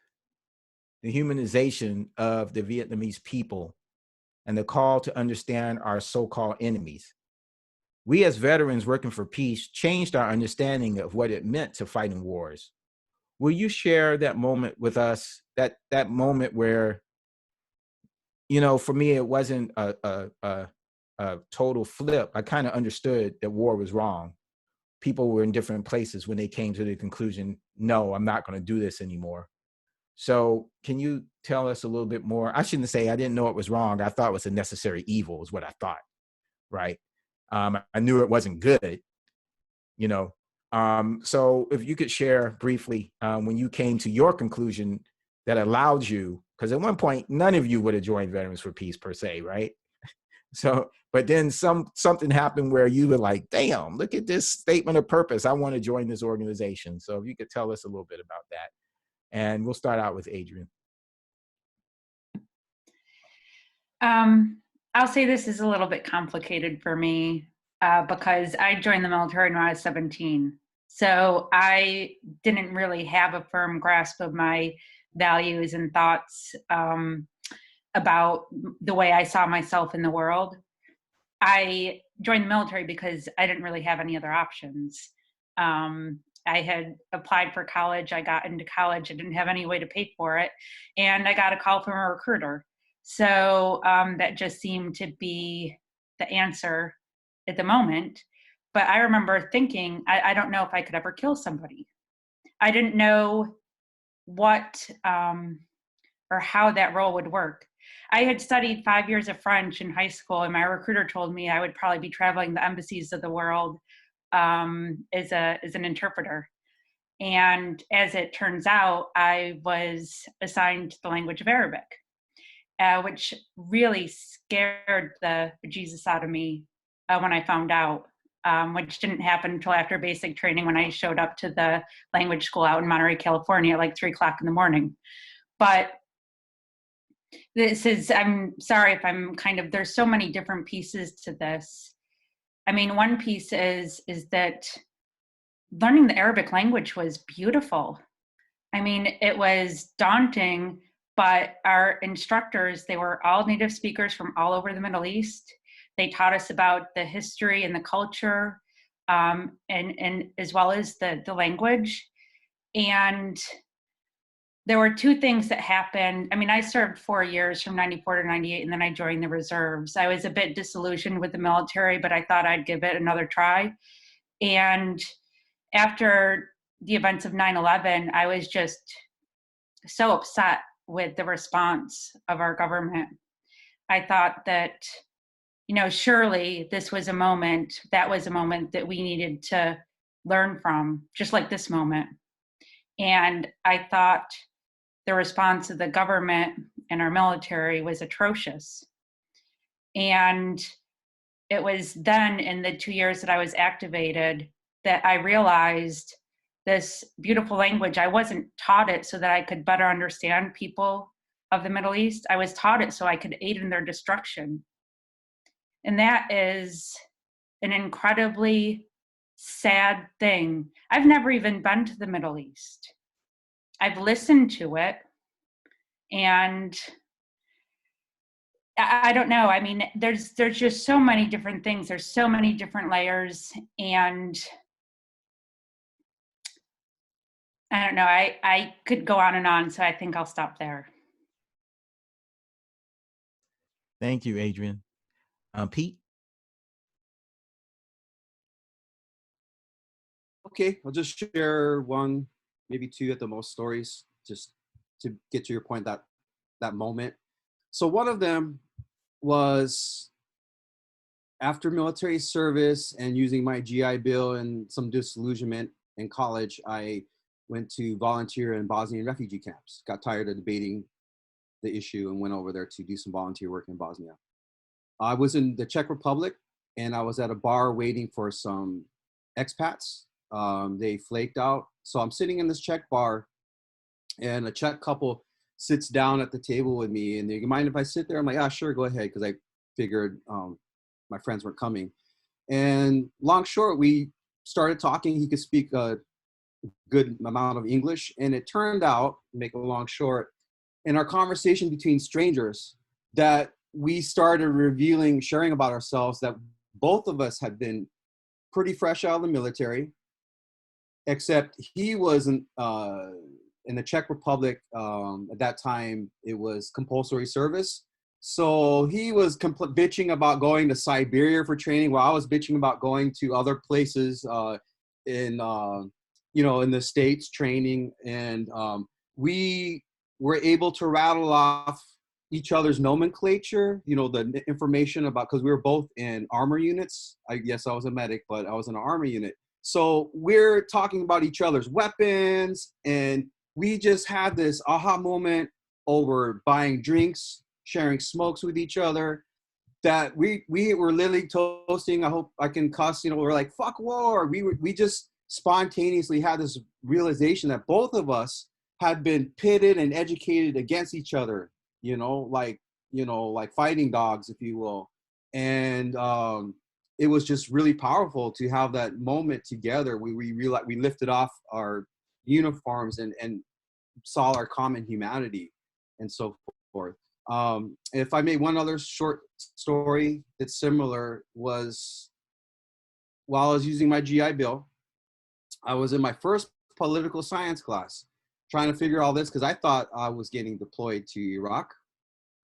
the humanization of the Vietnamese people and the call to understand our so-called enemies. We as veterans working for peace changed our understanding of what it meant to fight in wars. Will you share that moment with us, that moment where, you know, for me, it wasn't a total flip. I kind of understood that war was wrong. People were in different places when they came to the conclusion, no, I'm not going to do this anymore. So can you tell us a little bit more? I shouldn't say I didn't know it was wrong. I thought it was a necessary evil is what I thought, right? I knew it wasn't good, you know. So if you could share briefly when you came to your conclusion that allowed you, because at one point, none of you would have joined Veterans for Peace per se, right? So, but then something happened where you were like, damn, look at this statement of purpose. I want to join this organization. So if you could tell us a little bit about that. And we'll start out with Adrienne. I'll say this is a little bit complicated for me because I joined the military when I was 17. So I didn't really have a firm grasp of my values and thoughts about the way I saw myself in the world. I joined the military because I didn't really have any other options. I had applied for college. I got into college. I didn't have any way to pay for it. And I got a call from a recruiter. So that just seemed to be the answer at the moment. But I remember thinking, I don't know if I could ever kill somebody. I didn't know what or how that role would work. I had studied 5 years of French in high school, and my recruiter told me I would probably be traveling the embassies of the world as an interpreter. And as it turns out, I was assigned the language of Arabic, which really scared the bejesus out of me when I found out, which didn't happen until after basic training when I showed up to the language school out in Monterey, California at like 3 o'clock in the morning. But this is, I'm sorry if I'm there's so many different pieces to this. I mean, one piece is that learning the Arabic language was beautiful. I mean, it was daunting, but our instructors, they were all native speakers from all over the Middle East. They taught us about the history and the culture, and as well as the language. And there were two things that happened. I mean, I served 4 years from 94 to 98, and then I joined the reserves. I was a bit disillusioned with the military, but I thought I'd give it another try. And after the events of 9/11, I was just so upset with the response of our government. I thought that, surely this was a moment, that we needed to learn from, just like this moment. And I thought the response of the government and our military was atrocious. And it was then in the 2 years that I was activated that I realized this beautiful language. I wasn't taught it so that I could better understand people of the Middle East. I was taught it so I could aid in their destruction. And that is an incredibly sad thing. I've never even been to the Middle East. I've listened to it, and I don't know. I mean, there's just so many different things. There's so many different layers, and I don't know. I could go on and on, so I think I'll stop there. Thank you, Adrienne. Pete? Okay, I'll just share one, maybe two at the most stories, just to get to your point, that moment. So one of them was after military service and using my GI Bill and some disillusionment in college, I went to volunteer in Bosnian refugee camps. Got tired of debating the issue and went over there to do some volunteer work in Bosnia. I was in the Czech Republic, and I was at a bar waiting for some expats. They flaked out. So I'm sitting in this Czech bar, and a Czech couple sits down at the table with me, and they, mind if I sit there? I'm like, ah, sure, go ahead, because I figured my friends weren't coming. And long short, we started talking. He could speak a good amount of English, and it turned out, make a long short, in our conversation between strangers, that we started sharing about ourselves, that both of us had been pretty fresh out of the military, except he was in the Czech Republic. At that time, it was compulsory service. So he was bitching about going to Siberia for training, while I was bitching about going to other places in the States training. And we we're able to rattle off each other's nomenclature, you know, the information about, because we were both in armor units. Yes, I was a medic, but I was in an armor unit. So we're talking about each other's weapons, and we just had this aha moment over buying drinks, sharing smokes with each other, that we were literally toasting. I hope I can cuss, you know, we're like, fuck war. We just spontaneously had this realization that both of us had been pitted and educated against each other, you know, like fighting dogs, if you will. And it was just really powerful to have that moment together. We realized, we lifted off our uniforms and saw our common humanity and so forth. If I made one other short story that's similar, was while I was using my GI Bill, I was in my first political science class trying to figure all this, because I thought I was getting deployed to Iraq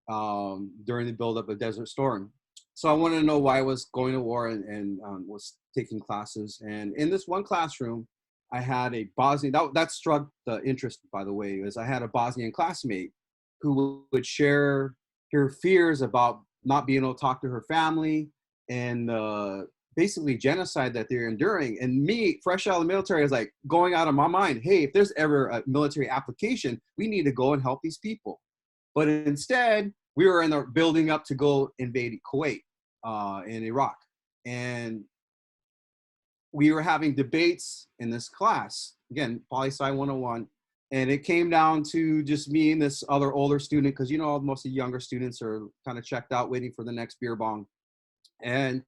during the buildup of Desert Storm. So I wanted to know why I was going to war, and was taking classes. And in this one classroom, I had a Bosnian, that struck the interest, by the way, is I had a Bosnian classmate who would share her fears about not being able to talk to her family, and basically genocide that they're enduring. And me, fresh out of the military, is like going out of my mind, hey, if there's ever a military application, we need to go and help these people. But instead, we were in the building up to go invade Kuwait in Iraq. And we were having debates in this class, again, Poli-Sci 101, and it came down to just me and this other older student, because, you know, most of the younger students are kind of checked out waiting for the next beer bong. And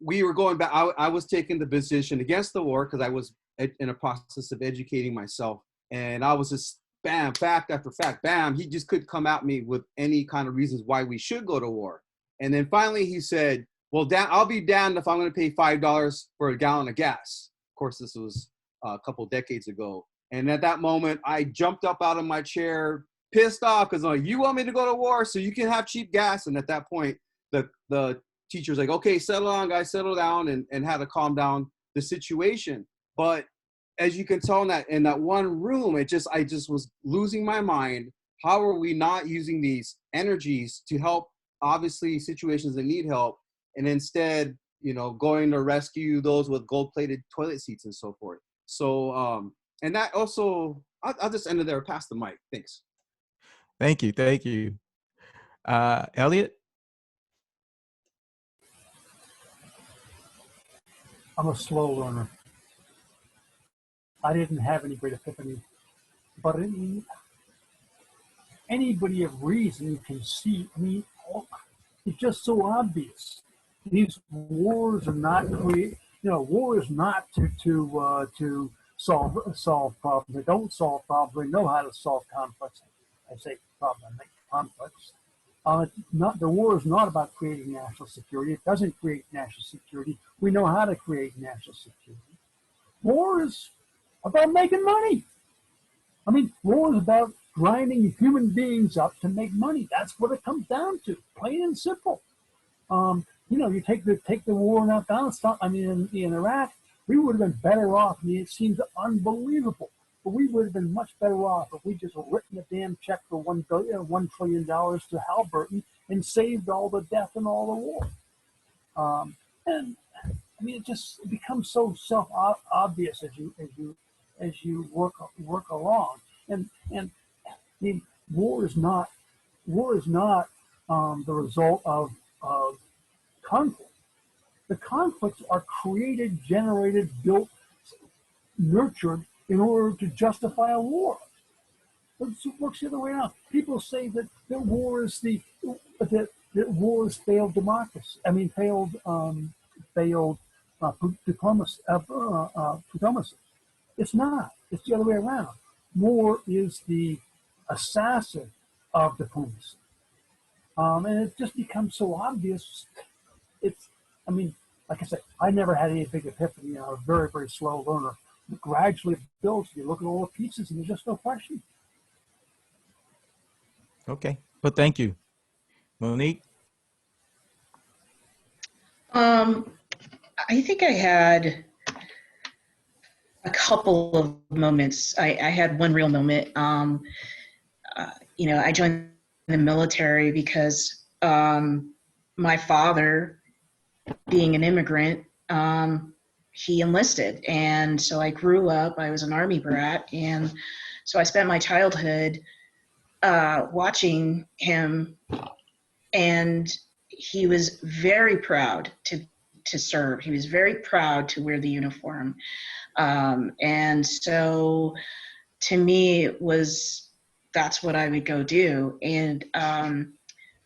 we were going back, I was taking the position against the war because I was in a process of educating myself. And I was just, bam, fact after fact, bam, he just couldn't come at me with any kind of reasons why we should go to war. And then finally he said, well, I'll be damned if I'm going to pay $5 for a gallon of gas. Of course, this was a couple decades ago. And at that moment, I jumped up out of my chair, pissed off, because I'm like, you want me to go to war so you can have cheap gas? And at that point, the teacher's like, okay, settle down, guys, settle down, and had to calm down the situation. But as you can tell in that one room, I just was losing my mind. How are we not using these energies to help, obviously, situations that need help, and instead, you know, going to rescue those with gold-plated toilet seats and so forth? So, and that also, I'll just end it there, pass the mic. Thanks. Thank you. Thank you. Elliot? I'm a slow learner. I didn't have any great epiphany, but anybody of reason can see. I mean, it's just so obvious. These wars are not war is not to solve problems. They don't solve problems. They know how to solve conflicts. I say problem, I make conflicts. The war is not about creating national security. It doesn't create national security. We know how to create national security. War is about making money. I mean, war is about grinding human beings up to make money. That's what it comes down to, plain and simple. You take the war in Afghanistan. I mean, in Iraq, we would have been better off. I mean, it seems unbelievable, but we would have been much better off if we just written a damn check for $1 trillion to Halliburton and saved all the death and all the war. And I mean, it becomes so self-obvious as you work along. And I mean, war is not the result of conflict. The conflicts are created, generated, built, nurtured in order to justify a war. It works the other way around. People say that war is that war is failed democracy. I mean, failed diplomacy. Diplomacy. It's not. It's the other way around. War is the assassin of diplomacy. And it just becomes so obvious. I mean, like I said, I never had any big epiphany. I was a very, very slow learner. But gradually it builds. You look at all the pieces and there's just no question. Okay. Well, thank you. Monique? I think I had a couple of moments. I had one real moment. I joined the military because my father, being an immigrant, he enlisted. And so I grew up, I was an Army brat. And so I spent my childhood watching him, and he was very proud to serve. He was very proud to wear the uniform. And so to me, that's what I would go do. And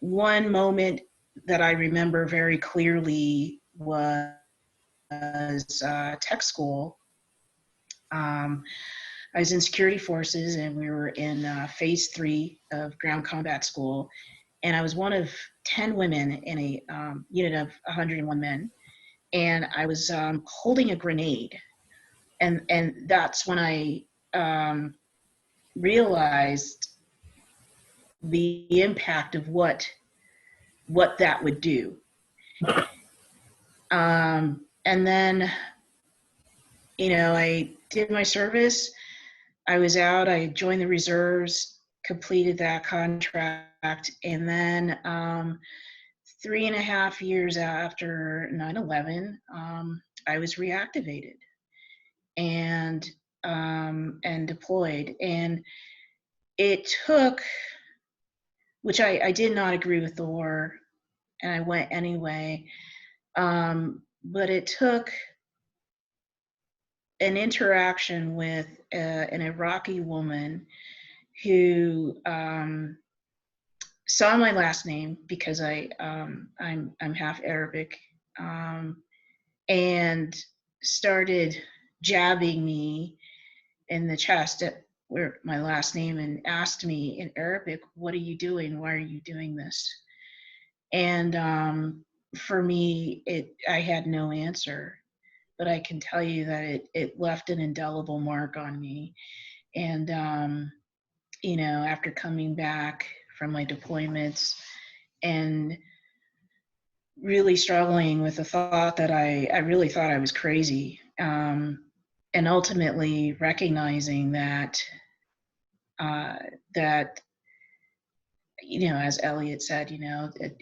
one moment that I remember very clearly was tech school. I was in security forces, and we were in phase 3 of ground combat school. And I was one of 10 women in a unit of 101 men. And I was holding a grenade. And that's when I realized the impact of what that would do. And then, I did my service. I was out, I joined the reserves, completed that contract, and then 3.5 years after 9/11, I was reactivated and deployed. And it took, which I did not agree with the war, and I went anyway, but it took an interaction with an Iraqi woman who saw my last name, because I'm half Arabic, and started jabbing me in the chest at where my last name, and asked me in Arabic, "What are you doing? Why are you doing this?" And for me, I had no answer, but I can tell you that it left an indelible mark on me. And after coming back from my deployments and really struggling with the thought that I really thought I was crazy, and ultimately recognizing that as Elliot said,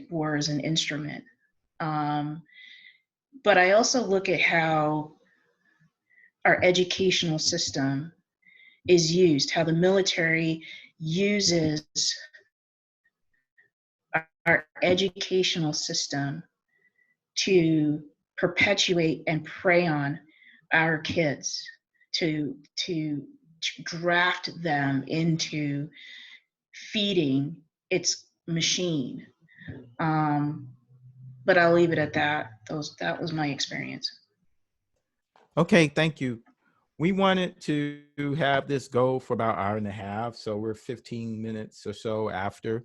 war is an instrument. But I also look at how our educational system is used, how the military uses our educational system to perpetuate and prey on our kids, to draft them into feeding its machine. But I'll leave it at that. That was my experience. Okay, thank you. We wanted to have this go for about 1.5 hours, so we're 15 minutes or so after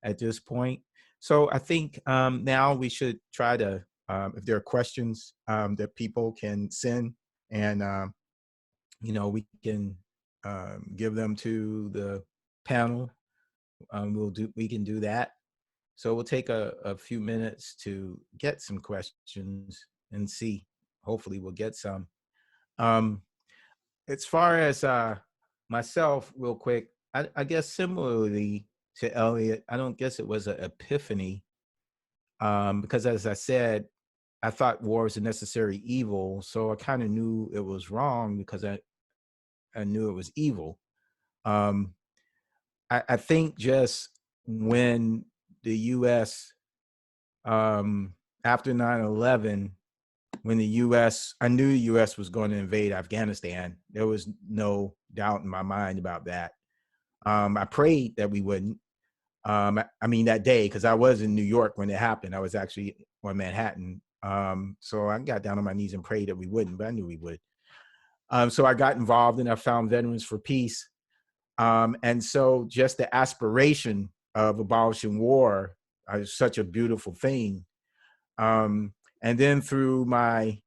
at this point. So I think now we should try to, if there are questions that people can send, and we can give them to the panel. We can do that. So we'll take a few minutes to get some questions and see. Hopefully we'll get some. As far as myself, real quick, I guess similarly to Elliot, I don't guess it was an epiphany, because as I said, I thought war was a necessary evil. So I kind of knew it was wrong because I knew it was evil. I think just when the U.S., after 9/11, when the U.S., I knew the U.S. was going to invade Afghanistan. There was no doubt in my mind about that. I prayed that we wouldn't. That day, because I was in New York when it happened. I was actually on Manhattan. So I got down on my knees and prayed that we wouldn't, but I knew we would. So I got involved, and I found Veterans for Peace. And so just the aspiration of abolishing war is such a beautiful thing. And then through my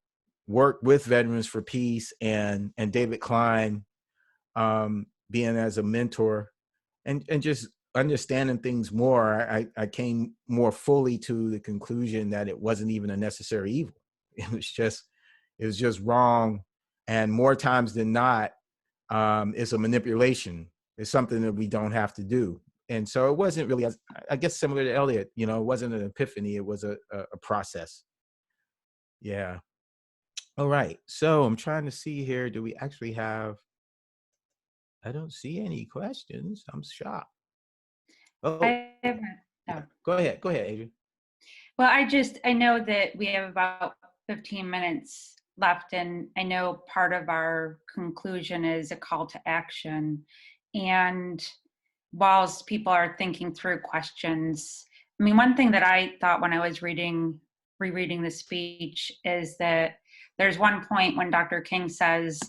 work with Veterans for Peace and David Klein, being as a mentor and just understanding things more, I came more fully to the conclusion that it wasn't even a necessary evil. It was just wrong. And more times than not, it's a manipulation. It's something that we don't have to do. And so it wasn't really, I guess, similar to Elliot, you know, it wasn't an epiphany, it was a process. Yeah. All right. So I'm trying to see here, do we actually have, I don't see any questions. I'm shocked. Oh, I have, yeah. oh. Go ahead, Adrienne. Well, I know that we have about 15 minutes left, and I know part of our conclusion is a call to action. And whilst people are thinking through questions, I mean, one thing that I thought when I was rereading the speech is that there's one point when Dr. King says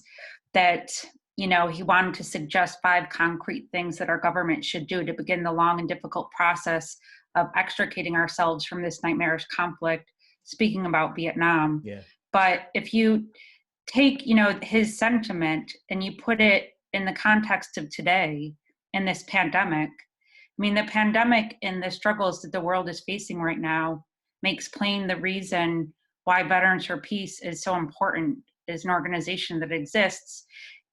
that, you know, he wanted to suggest 5 concrete things that our government should do to begin the long and difficult process of extricating ourselves from this nightmarish conflict, speaking about Vietnam. Yeah. But if you take, you know, his sentiment and you put it in the context of today, in this pandemic, I mean, the pandemic and the struggles that the world is facing right now makes plain the reason why Veterans for Peace is so important as an organization that exists,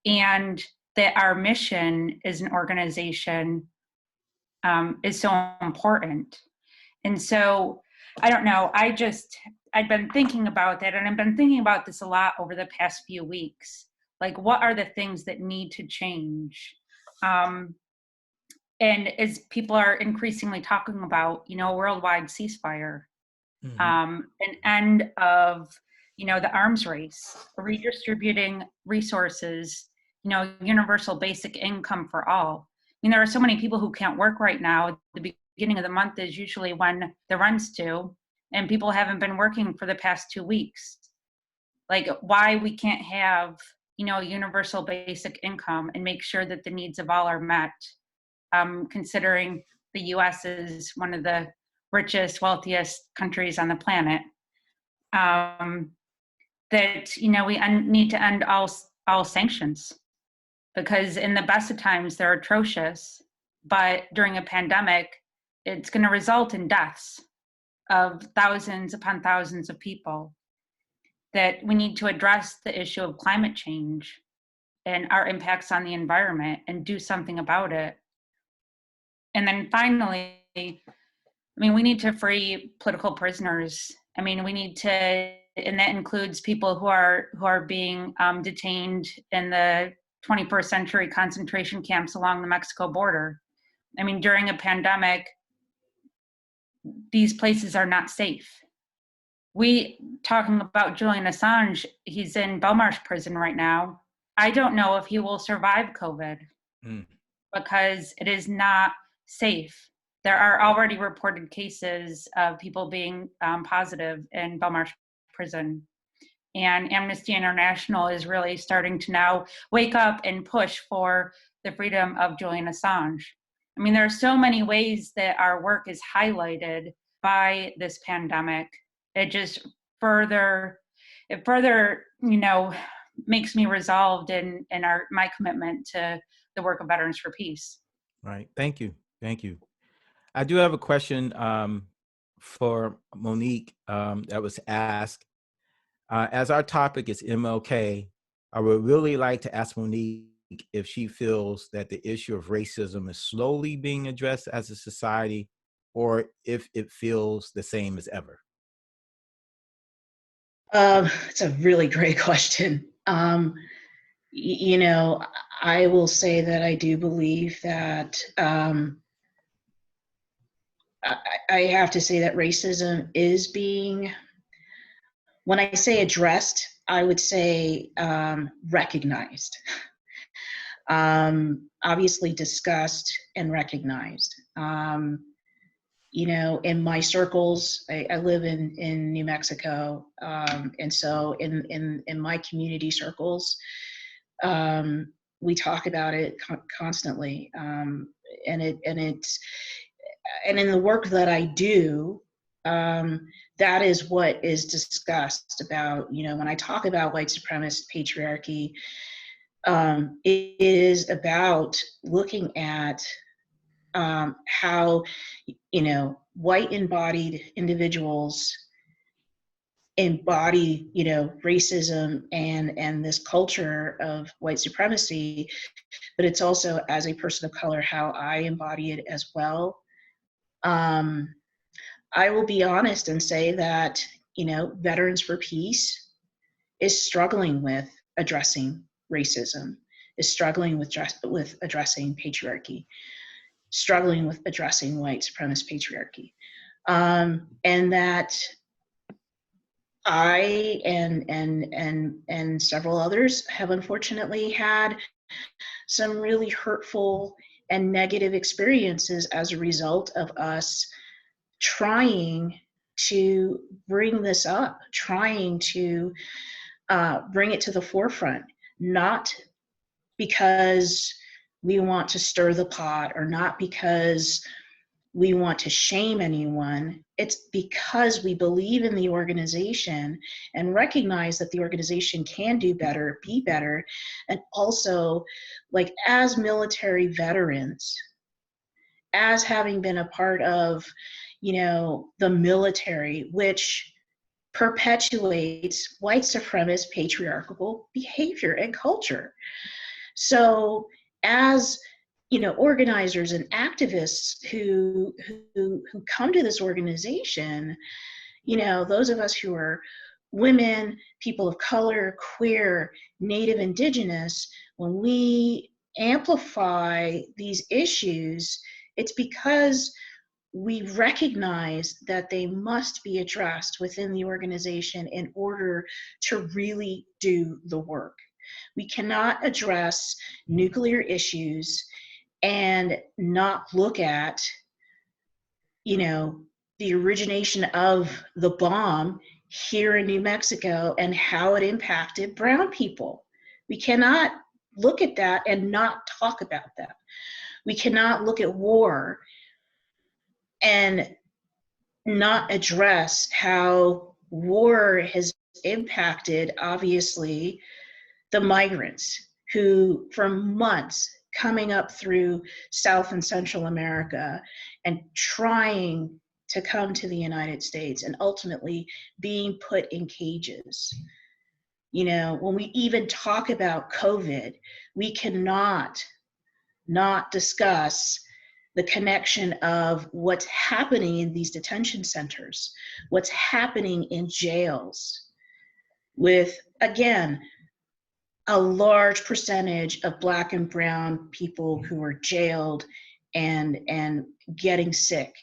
and that our mission as an organization is so important. And so, I don't know, I'd been thinking about that, and I've been thinking about this a lot over the past few weeks. Like, what are the things that need to change? And as people are increasingly talking about, you know, a worldwide ceasefire, an end of, you know, the arms race, redistributing resources, you know, universal basic income for all. I mean, there are so many people who can't work right now. The beginning of the month is usually when the rent's due, and people haven't been working for the past 2 weeks. Like, why we can't have, you know, universal basic income and make sure that the needs of all are met, considering the U.S. is one of the richest, wealthiest countries on the planet. That, you know, we need to end all sanctions, because in the best of times they're atrocious, but during a pandemic, it's going to result in deaths of thousands upon thousands of people. That we need to address the issue of climate change and our impacts on the environment and do something about it. And then finally, I mean, we need to free political prisoners. I mean, we need to, and that includes people who are being detained in the 21st century concentration camps along the Mexico border. I mean, during a pandemic, these places are not safe. We talking about Julian Assange, he's in Belmarsh prison right now. I don't know if he will survive COVID because it is not safe. There are already reported cases of people being positive in Belmarsh prison. And Amnesty International is really starting to now wake up and push for the freedom of Julian Assange. I mean, there are so many ways that our work is highlighted by this pandemic. It just further, you know, makes me resolved in my commitment to the work of Veterans for Peace. Right. Thank you. I do have a question for Monique that was asked. As our topic is MLK, I would really like to ask Monique if she feels that the issue of racism is slowly being addressed as a society, or if it feels the same as ever. It's a really great question. You know, I will say that I do believe that I have to say that racism is being, when I say addressed, I would say recognized. Obviously discussed and recognized. You know, in my circles, I live in New Mexico, and so in my community circles, we talk about it constantly, and in the work that I do, that is what is discussed about. You know, when I talk about white supremacist patriarchy, it is about looking at how, you know, white embodied individuals embody, you know, racism and this culture of white supremacy, but it's also as a person of color how I embody it as well. I will be honest and say that, you know, Veterans for Peace is struggling with addressing racism, is struggling with addressing patriarchy, struggling with addressing white supremacist patriarchy. And that I and several others have unfortunately had some really hurtful and negative experiences as a result of us trying to bring this up, trying to bring it to the forefront, not because we want to stir the pot or not because we want to shame anyone. It's because we believe in the organization and recognize that the organization can do better, be better, and also, like, as military veterans, as having been a part of, you know, the military, which perpetuates white supremacist patriarchal behavior and culture. So as, you know, organizers and activists who come to this organization, you know, those of us who are women, people of color, queer, Native, Indigenous, when we amplify these issues, it's because we recognize that they must be addressed within the organization in order to really do the work. We cannot address nuclear issues and not look at, you know, the origination of the bomb here in New Mexico and how it impacted brown people. We cannot look at that and not talk about that. We cannot look at war and not address how war has impacted, obviously, the migrants who, for months, coming up through South and Central America and trying to come to the United States and ultimately being put in cages. You know, when we even talk about COVID, we cannot not discuss the connection of what's happening in these detention centers, what's happening in jails with, again, a large percentage of Black and brown people who are jailed and getting sick.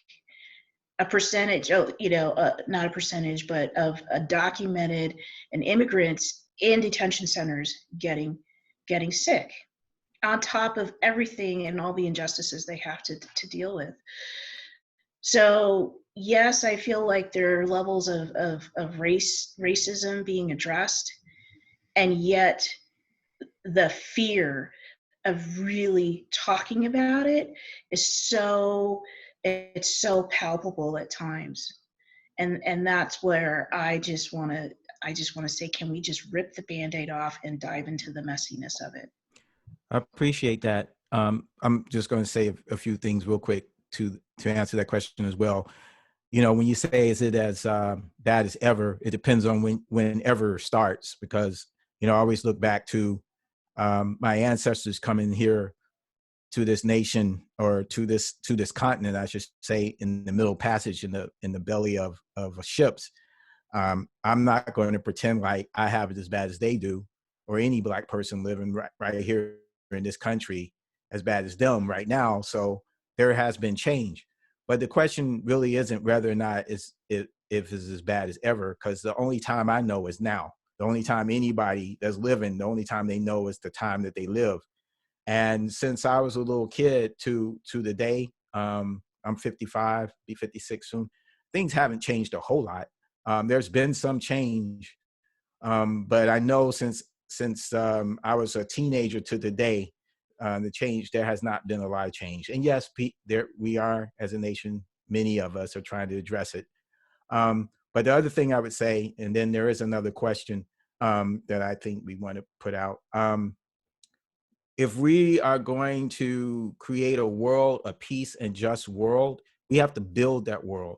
A percentage, you know, not a percentage, but of documented and immigrants in detention centers getting sick, on top of everything and all the injustices they have to deal with. So yes, I feel like there are levels of racism being addressed, and yet the fear of really talking about it is it's so palpable at times. And that's where I just want to say, can we just rip the Band-Aid off and dive into the messiness of it? I appreciate that. I'm just going to say a few things real quick to answer that question as well. You know, when you say, is it as bad as ever? It depends on when ever starts, because, you know, I always look back to my ancestors coming here to this nation, or to this continent, I should say, in the Middle Passage, in the belly of ships. I'm not going to pretend like I have it as bad as they do, or any Black person living right here in this country as bad as them right now. So there has been change. But the question really isn't whether or not if it's as bad as ever, because the only time I know is now. The only time anybody that's living, the only time they know is the time that they live. And since I was a little kid to the day, I'm 55, be 56 soon, things haven't changed a whole lot. There's been some change, but I know since I was a teenager to today, there has not been a lot of change. And yes, there we are as a nation, many of us are trying to address it. But the other thing I would say, and then there is another question that I think we want to put out. If we are going to create a world, a peace and just world, we have to build that world.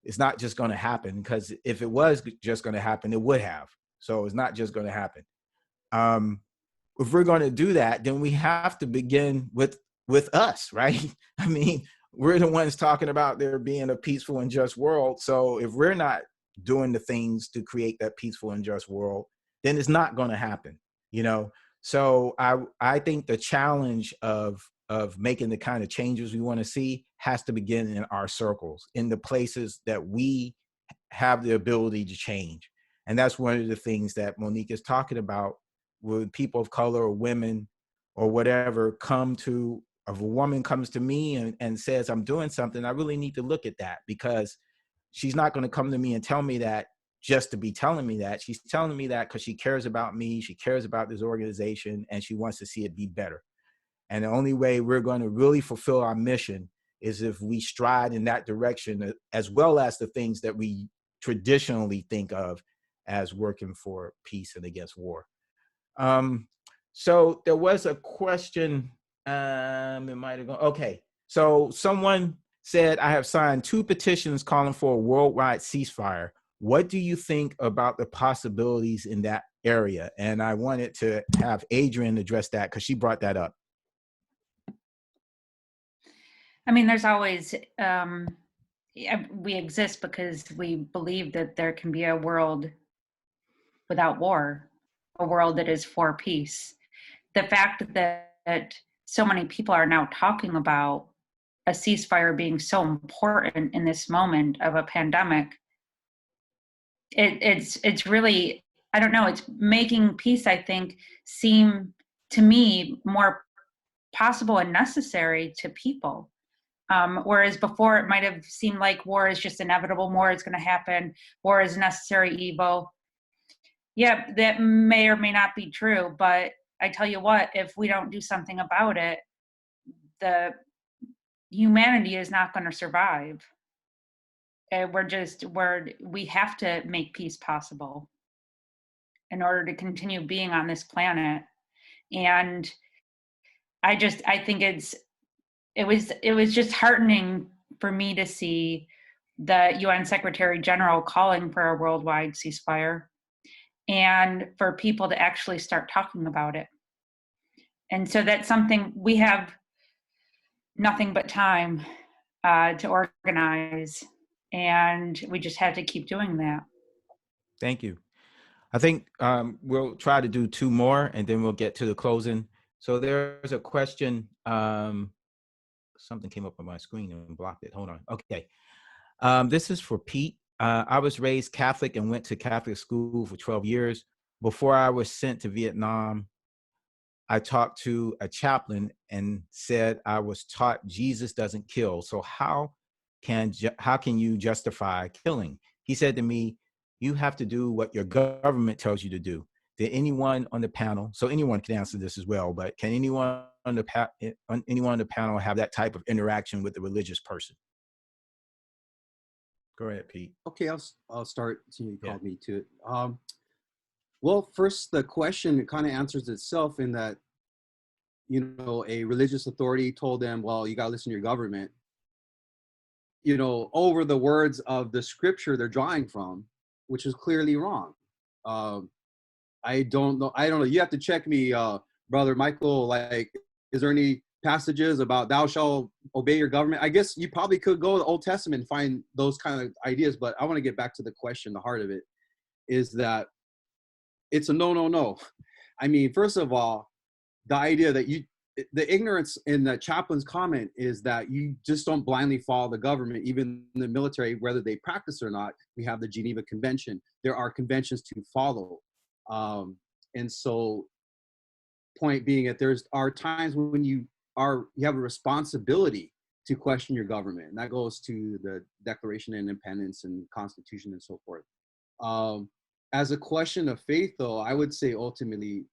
it's not just going to happen, because if it was just going to happen, it would have. So it's not just going to happen. If we're going to do that, then we have to begin with us, right? I mean, we're the ones talking about there being a peaceful and just world. So if we're not doing the things to create that peaceful and just world, then it's not going to happen, you know? So I think the challenge of making the kind of changes we want to see has to begin in our circles, in the places that we have the ability to change. And that's one of the things that Monique is talking about, with people of color or women or whatever if a woman comes to me and says, I'm doing something, I really need to look at that, because she's not going to come to me and tell me that just to be telling me that. She's telling me that because she cares about me, she cares about this organization, and she wants to see it be better. And the only way we're going to really fulfill our mission is if we stride in that direction, as well as the things that we traditionally think of as working for peace and against war. So there was a question, it might have gone, okay. So someone said, I have signed 2 petitions calling for a worldwide ceasefire. What do you think about the possibilities in that area? And I wanted to have Adrienne address that, because she brought that up. I mean, there's always, we exist because we believe that there can be a world without war, a world that is for peace. The fact that so many people are now talking about a ceasefire being so important in this moment of a pandemic, it's really, I don't know, it's making peace, I think, seem to me more possible and necessary to people. Whereas before it might have seemed like war is just inevitable, war is going to happen, war is necessary evil. Yeah, that may or may not be true, but I tell you what, if we don't do something about it, the humanity is not going to survive. And we have to make peace possible in order to continue being on this planet. And I think it was just heartening for me to see the UN Secretary General calling for a worldwide ceasefire, and for people to actually start talking about it. And so that's something we have nothing but time to organize, and we just had to keep doing that. Thank you. I think we'll try to do 2 more, and then we'll get to the closing. So there's a question. Something came up on my screen and blocked it. Hold on. Okay. This is for Pete. I was raised Catholic and went to Catholic school for 12 years. Before I was sent to Vietnam, I talked to a chaplain and said I was taught Jesus doesn't kill. So how can you justify killing? He said to me, you have to do what your government tells you to do. Did anyone on the panel, so anyone can answer this as well, but can anyone on the panel have that type of interaction with a religious person? Go ahead, Pete. Okay, I'll start. You called me to it. Well, first, the question kind of answers itself in that, you know, a religious authority told them, well, you got to listen to your government, you know, over the words of the scripture they're drawing from, which is clearly wrong. I don't know. You have to check me, Brother Michael. Like, is there any passages about thou shalt obey your government? I guess you probably could go to the Old Testament and find those kind of ideas, but I want to get back to the question. The heart of it is that it's a no. I mean, first of all, the idea that the ignorance in the chaplain's comment is that you just don't blindly follow the government, even in the military, whether they practice or not. We have the Geneva Convention. There are conventions to follow. And so point being that there are times when you have a responsibility to question your government. And that goes to the Declaration of Independence and Constitution and so forth. As a question of faith, though, I would say ultimately,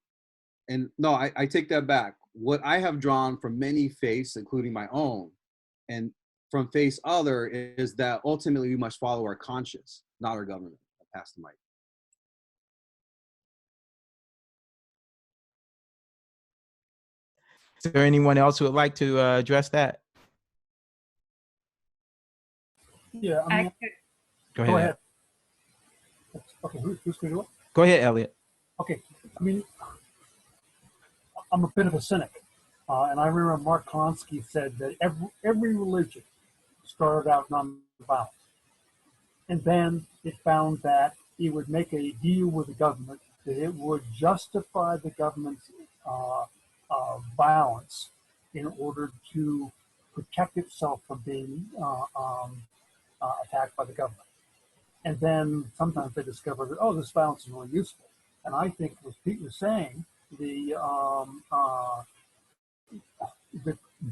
and no, I take that back. What I have drawn from many faiths, including my own, and from faiths other, is that ultimately we must follow our conscience, not our government. I pass the mic. Is there anyone else who would like to address that? Yeah, I mean, Go Go ahead. ahead. Okay, who's going to go? Go ahead, Elliot. Okay, I mean, I'm a bit of a cynic, and I remember Mark Klonsky said that every religion started out nonviolent, and then it found that it would make a deal with the government that it would justify the government's violence in order to protect itself from being attacked by the government. And then sometimes they discover that, oh, this violence is really useful. And I think, as Pete was saying,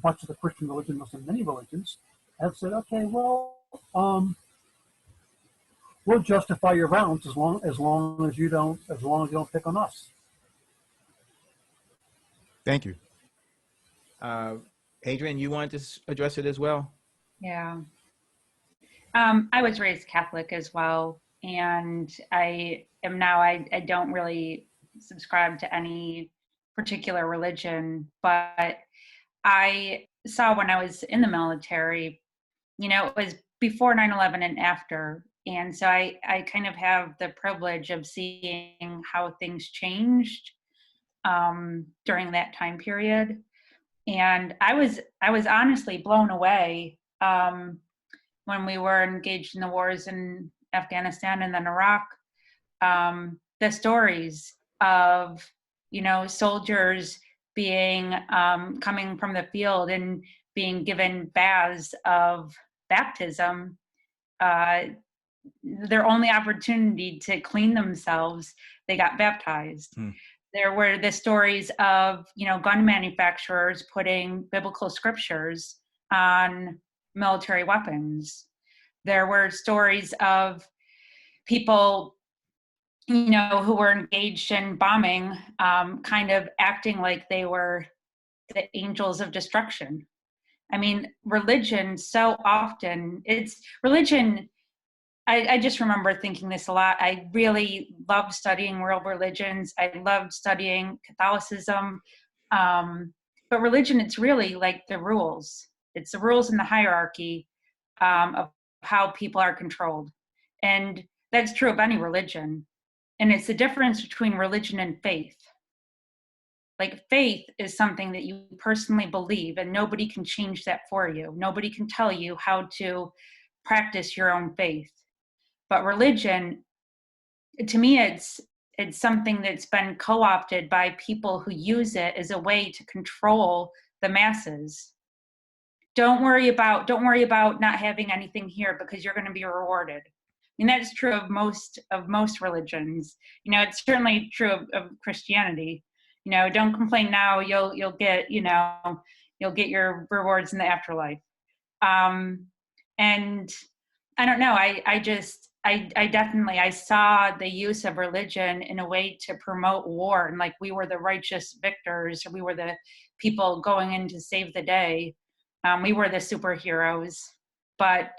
much of the Christian religion, Muslim, many religions, have said, okay, well, we'll justify your violence as long as you don't pick on us. Thank you. Adrienne, you wanted to address it as well? Yeah. I was raised Catholic as well, and I am now, I don't really subscribe to any particular religion, but I saw when I was in the military, it was before 9/11 and after. And so I kind of have the privilege of seeing how things changed during that time period. And I was honestly blown away when we were engaged in the wars in Afghanistan and then Iraq. The stories of soldiers being coming from the field and being given baths of baptism, their only opportunity to clean themselves, they got baptized. There were the stories of gun manufacturers putting biblical scriptures on military weapons. There were stories of people who were engaged in bombing, kind of acting like they were the angels of destruction. I mean, religion so often, I just remember thinking this a lot. I really loved studying world religions. I loved studying Catholicism. But religion, it's really like the rules. It's the rules in the hierarchy of how people are controlled. And that's true of any religion. And it's the difference between religion and faith. Like, faith is something that you personally believe, and nobody can change that for you. Nobody can tell you how to practice your own faith. But religion, to me, it's something that's been co-opted by people who use it as a way to control the masses. Don't worry about not having anything here because you're going to be rewarded. I mean, that's true of most religions. It's certainly true of Christianity. Don't complain now. You'll get your rewards in the afterlife. And I don't know. I definitely saw the use of religion in a way to promote war, and like we were the righteous victors, or we were the people going in to save the day. We were the superheroes, but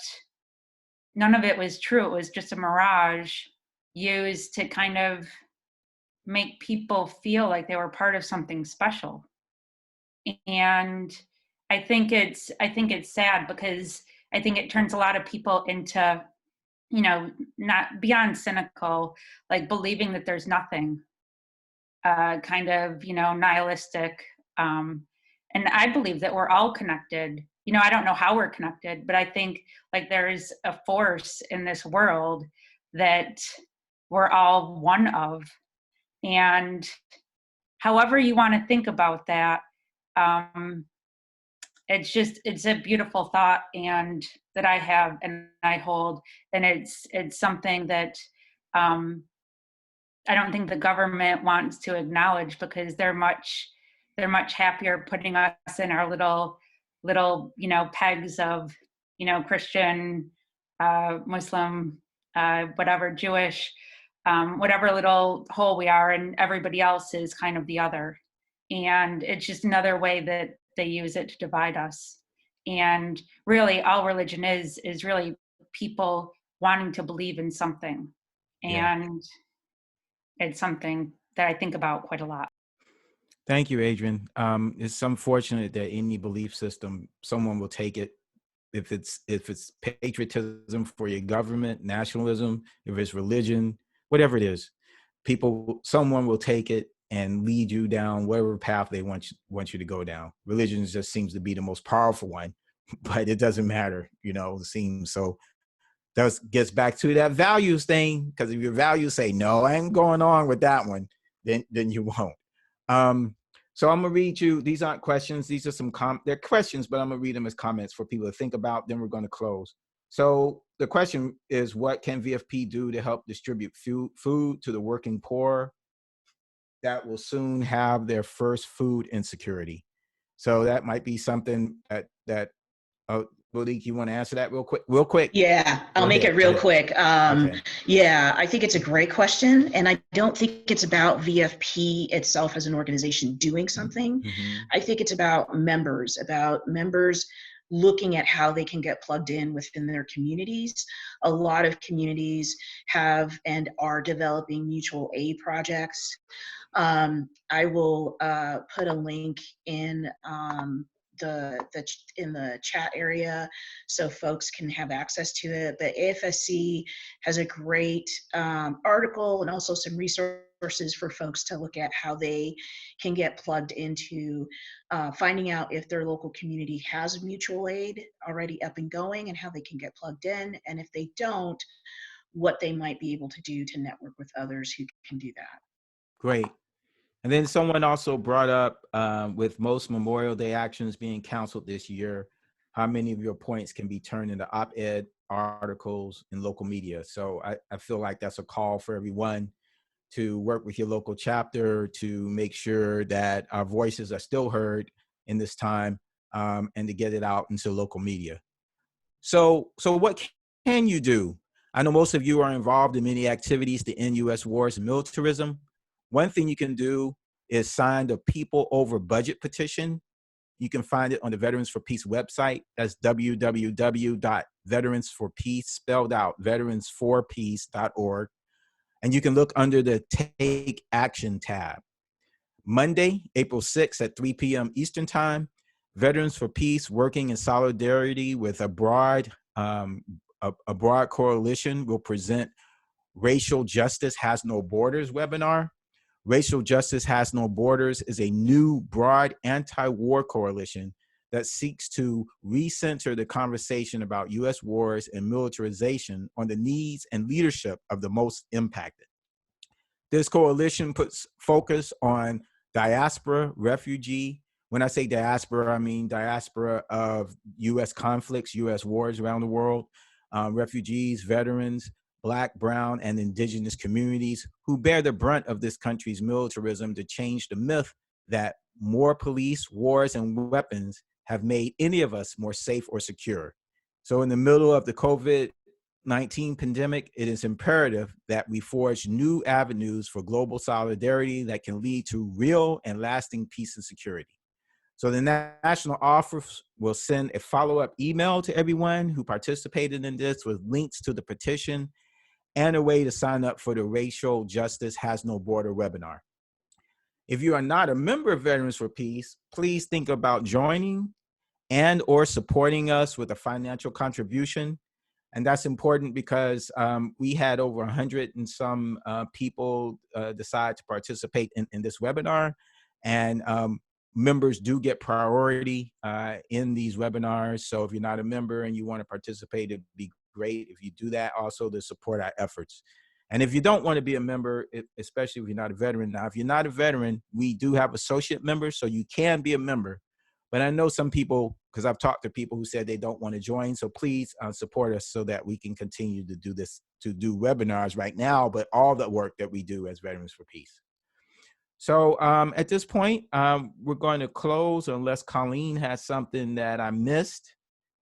none of it was true. It was just a mirage used to kind of make people feel like they were part of something special. And I think it's sad, because I think it turns a lot of people into, not beyond cynical, like believing that there's nothing, kind of, nihilistic. And I believe that we're all connected. I don't know how we're connected, but I think like there's a force in this world that we're all one of. And however you want to think about that, it's a beautiful thought, and that I have and I hold, and it's something that I don't think the government wants to acknowledge, because they're much happier putting us in our little pegs of Christian, Muslim, whatever, Jewish, whatever little hole we are, and everybody else is kind of the other. And it's just another way that they use it to divide us. And really, all religion is really people wanting to believe in something. And it's something that I think about quite a lot. Thank you, Adrienne. It's unfortunate that any belief system, someone will take it if it's patriotism for your government, nationalism, if it's religion, whatever it is, someone will take it and lead you down whatever path they want you to go down. Religion just seems to be the most powerful one, but it doesn't matter, it seems. So that gets back to that values thing, because if your values say, no, I ain't going on with that one, then you won't. So I'm gonna read you, these aren't questions, these are they're questions, but I'm gonna read them as comments for people to think about, then we're gonna close. So the question is, what can VFP do to help distribute food to the working poor that will soon have their first food insecurity? So that might be something that Monique, you want to answer that real quick? Yeah, I'll make it real quick. Yeah, I think it's a great question. And I don't think it's about VFP itself as an organization doing something. I think it's about members looking at how they can get plugged in within their communities. A lot of communities have and are developing mutual aid projects. I will put a link in in the chat area so folks can have access to it. But AFSC has a great article and also some resources for folks to look at how they can get plugged into finding out if their local community has mutual aid already up and going and how they can get plugged in. And if they don't, what they might be able to do to network with others who can do that. Great. And then someone also brought up, with most Memorial Day actions being canceled this year, how many of your points can be turned into op-ed articles in local media? So I feel like that's a call for everyone to work with your local chapter to make sure that our voices are still heard in this time, and to get it out into local media. So what can you do? I know most of you are involved in many activities to end U.S. wars and militarism. One thing you can do is sign the People Over Budget petition. You can find it on the Veterans for Peace website. That's www.veteransforpeace, spelled out, veteransforpeace.org. And you can look under the Take Action tab. Monday, April 6th at 3 p.m. Eastern Time, Veterans for Peace, working in solidarity with a broad coalition, will present Racial Justice Has No Borders webinar. Racial Justice Has No Borders is a new broad anti-war coalition that seeks to recenter the conversation about U.S. wars and militarization on the needs and leadership of the most impacted. This coalition puts focus on diaspora, refugee. When I say diaspora, I mean diaspora of U.S. conflicts, U.S. wars around the world, refugees, veterans, Black, brown, and indigenous communities who bear the brunt of this country's militarism to change the myth that more police, wars, and weapons have made any of us more safe or secure. So in the middle of the COVID-19 pandemic, it is imperative that we forge new avenues for global solidarity that can lead to real and lasting peace and security. So the national office will send a follow-up email to everyone who participated in this with links to the petition and a way to sign up for the Racial Justice Has No Border webinar. If you are not a member of Veterans for Peace, please think about joining and or supporting us with a financial contribution. And that's important because we had over 100 and some people decide to participate in this webinar. And members do get priority in these webinars. So if you're not a member and you want to participate, it'd be great if you do that also to support our efforts. And if you don't want to be a member, especially if you're not a veteran, now if you're not a veteran, we do have associate members, so you can be a member. But I know some people, because I've talked to people who said they don't want to join, so please support us so that we can continue to do this, to do webinars right now, but all the work that we do as Veterans for Peace. So at this point, we're going to close unless Colleen has something that I missed.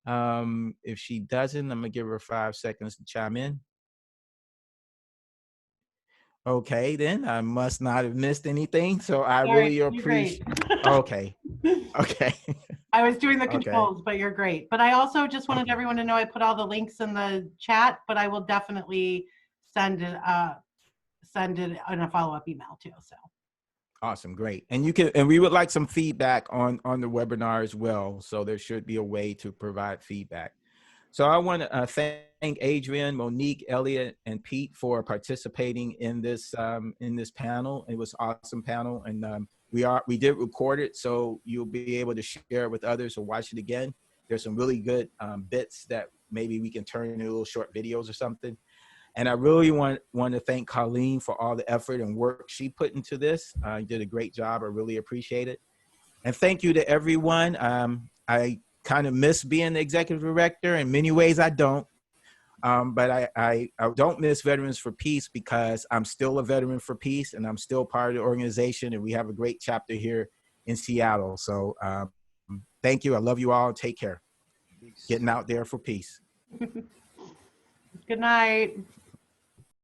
If she doesn't, I'm gonna give her 5 seconds to chime in. Okay, then I must not have missed anything. So I really appreciate. Okay. Okay. I was doing the controls, but you're great. But I also just wanted everyone to know I put all the links in the chat, but I will definitely send it in a follow-up email too. So. Awesome, great. And you can, and we would like some feedback on the webinar as well. So there should be a way to provide feedback. So I want to thank Adrienne, Monique, Elliot, and Pete for participating in this panel. It was an awesome panel, and we did record it, so you'll be able to share it with others or watch it again. There's some really good bits that maybe we can turn into little short videos or something. And I really want to thank Colleen for all the effort and work she put into this. You did a great job. I really appreciate it. And thank you to everyone. I kind of miss being the executive director. In many ways, I don't. But I don't miss Veterans for Peace because I'm still a veteran for peace and I'm still part of the organization. And we have a great chapter here in Seattle. So thank you. I love you all. Take care. Getting out there for peace. Good night.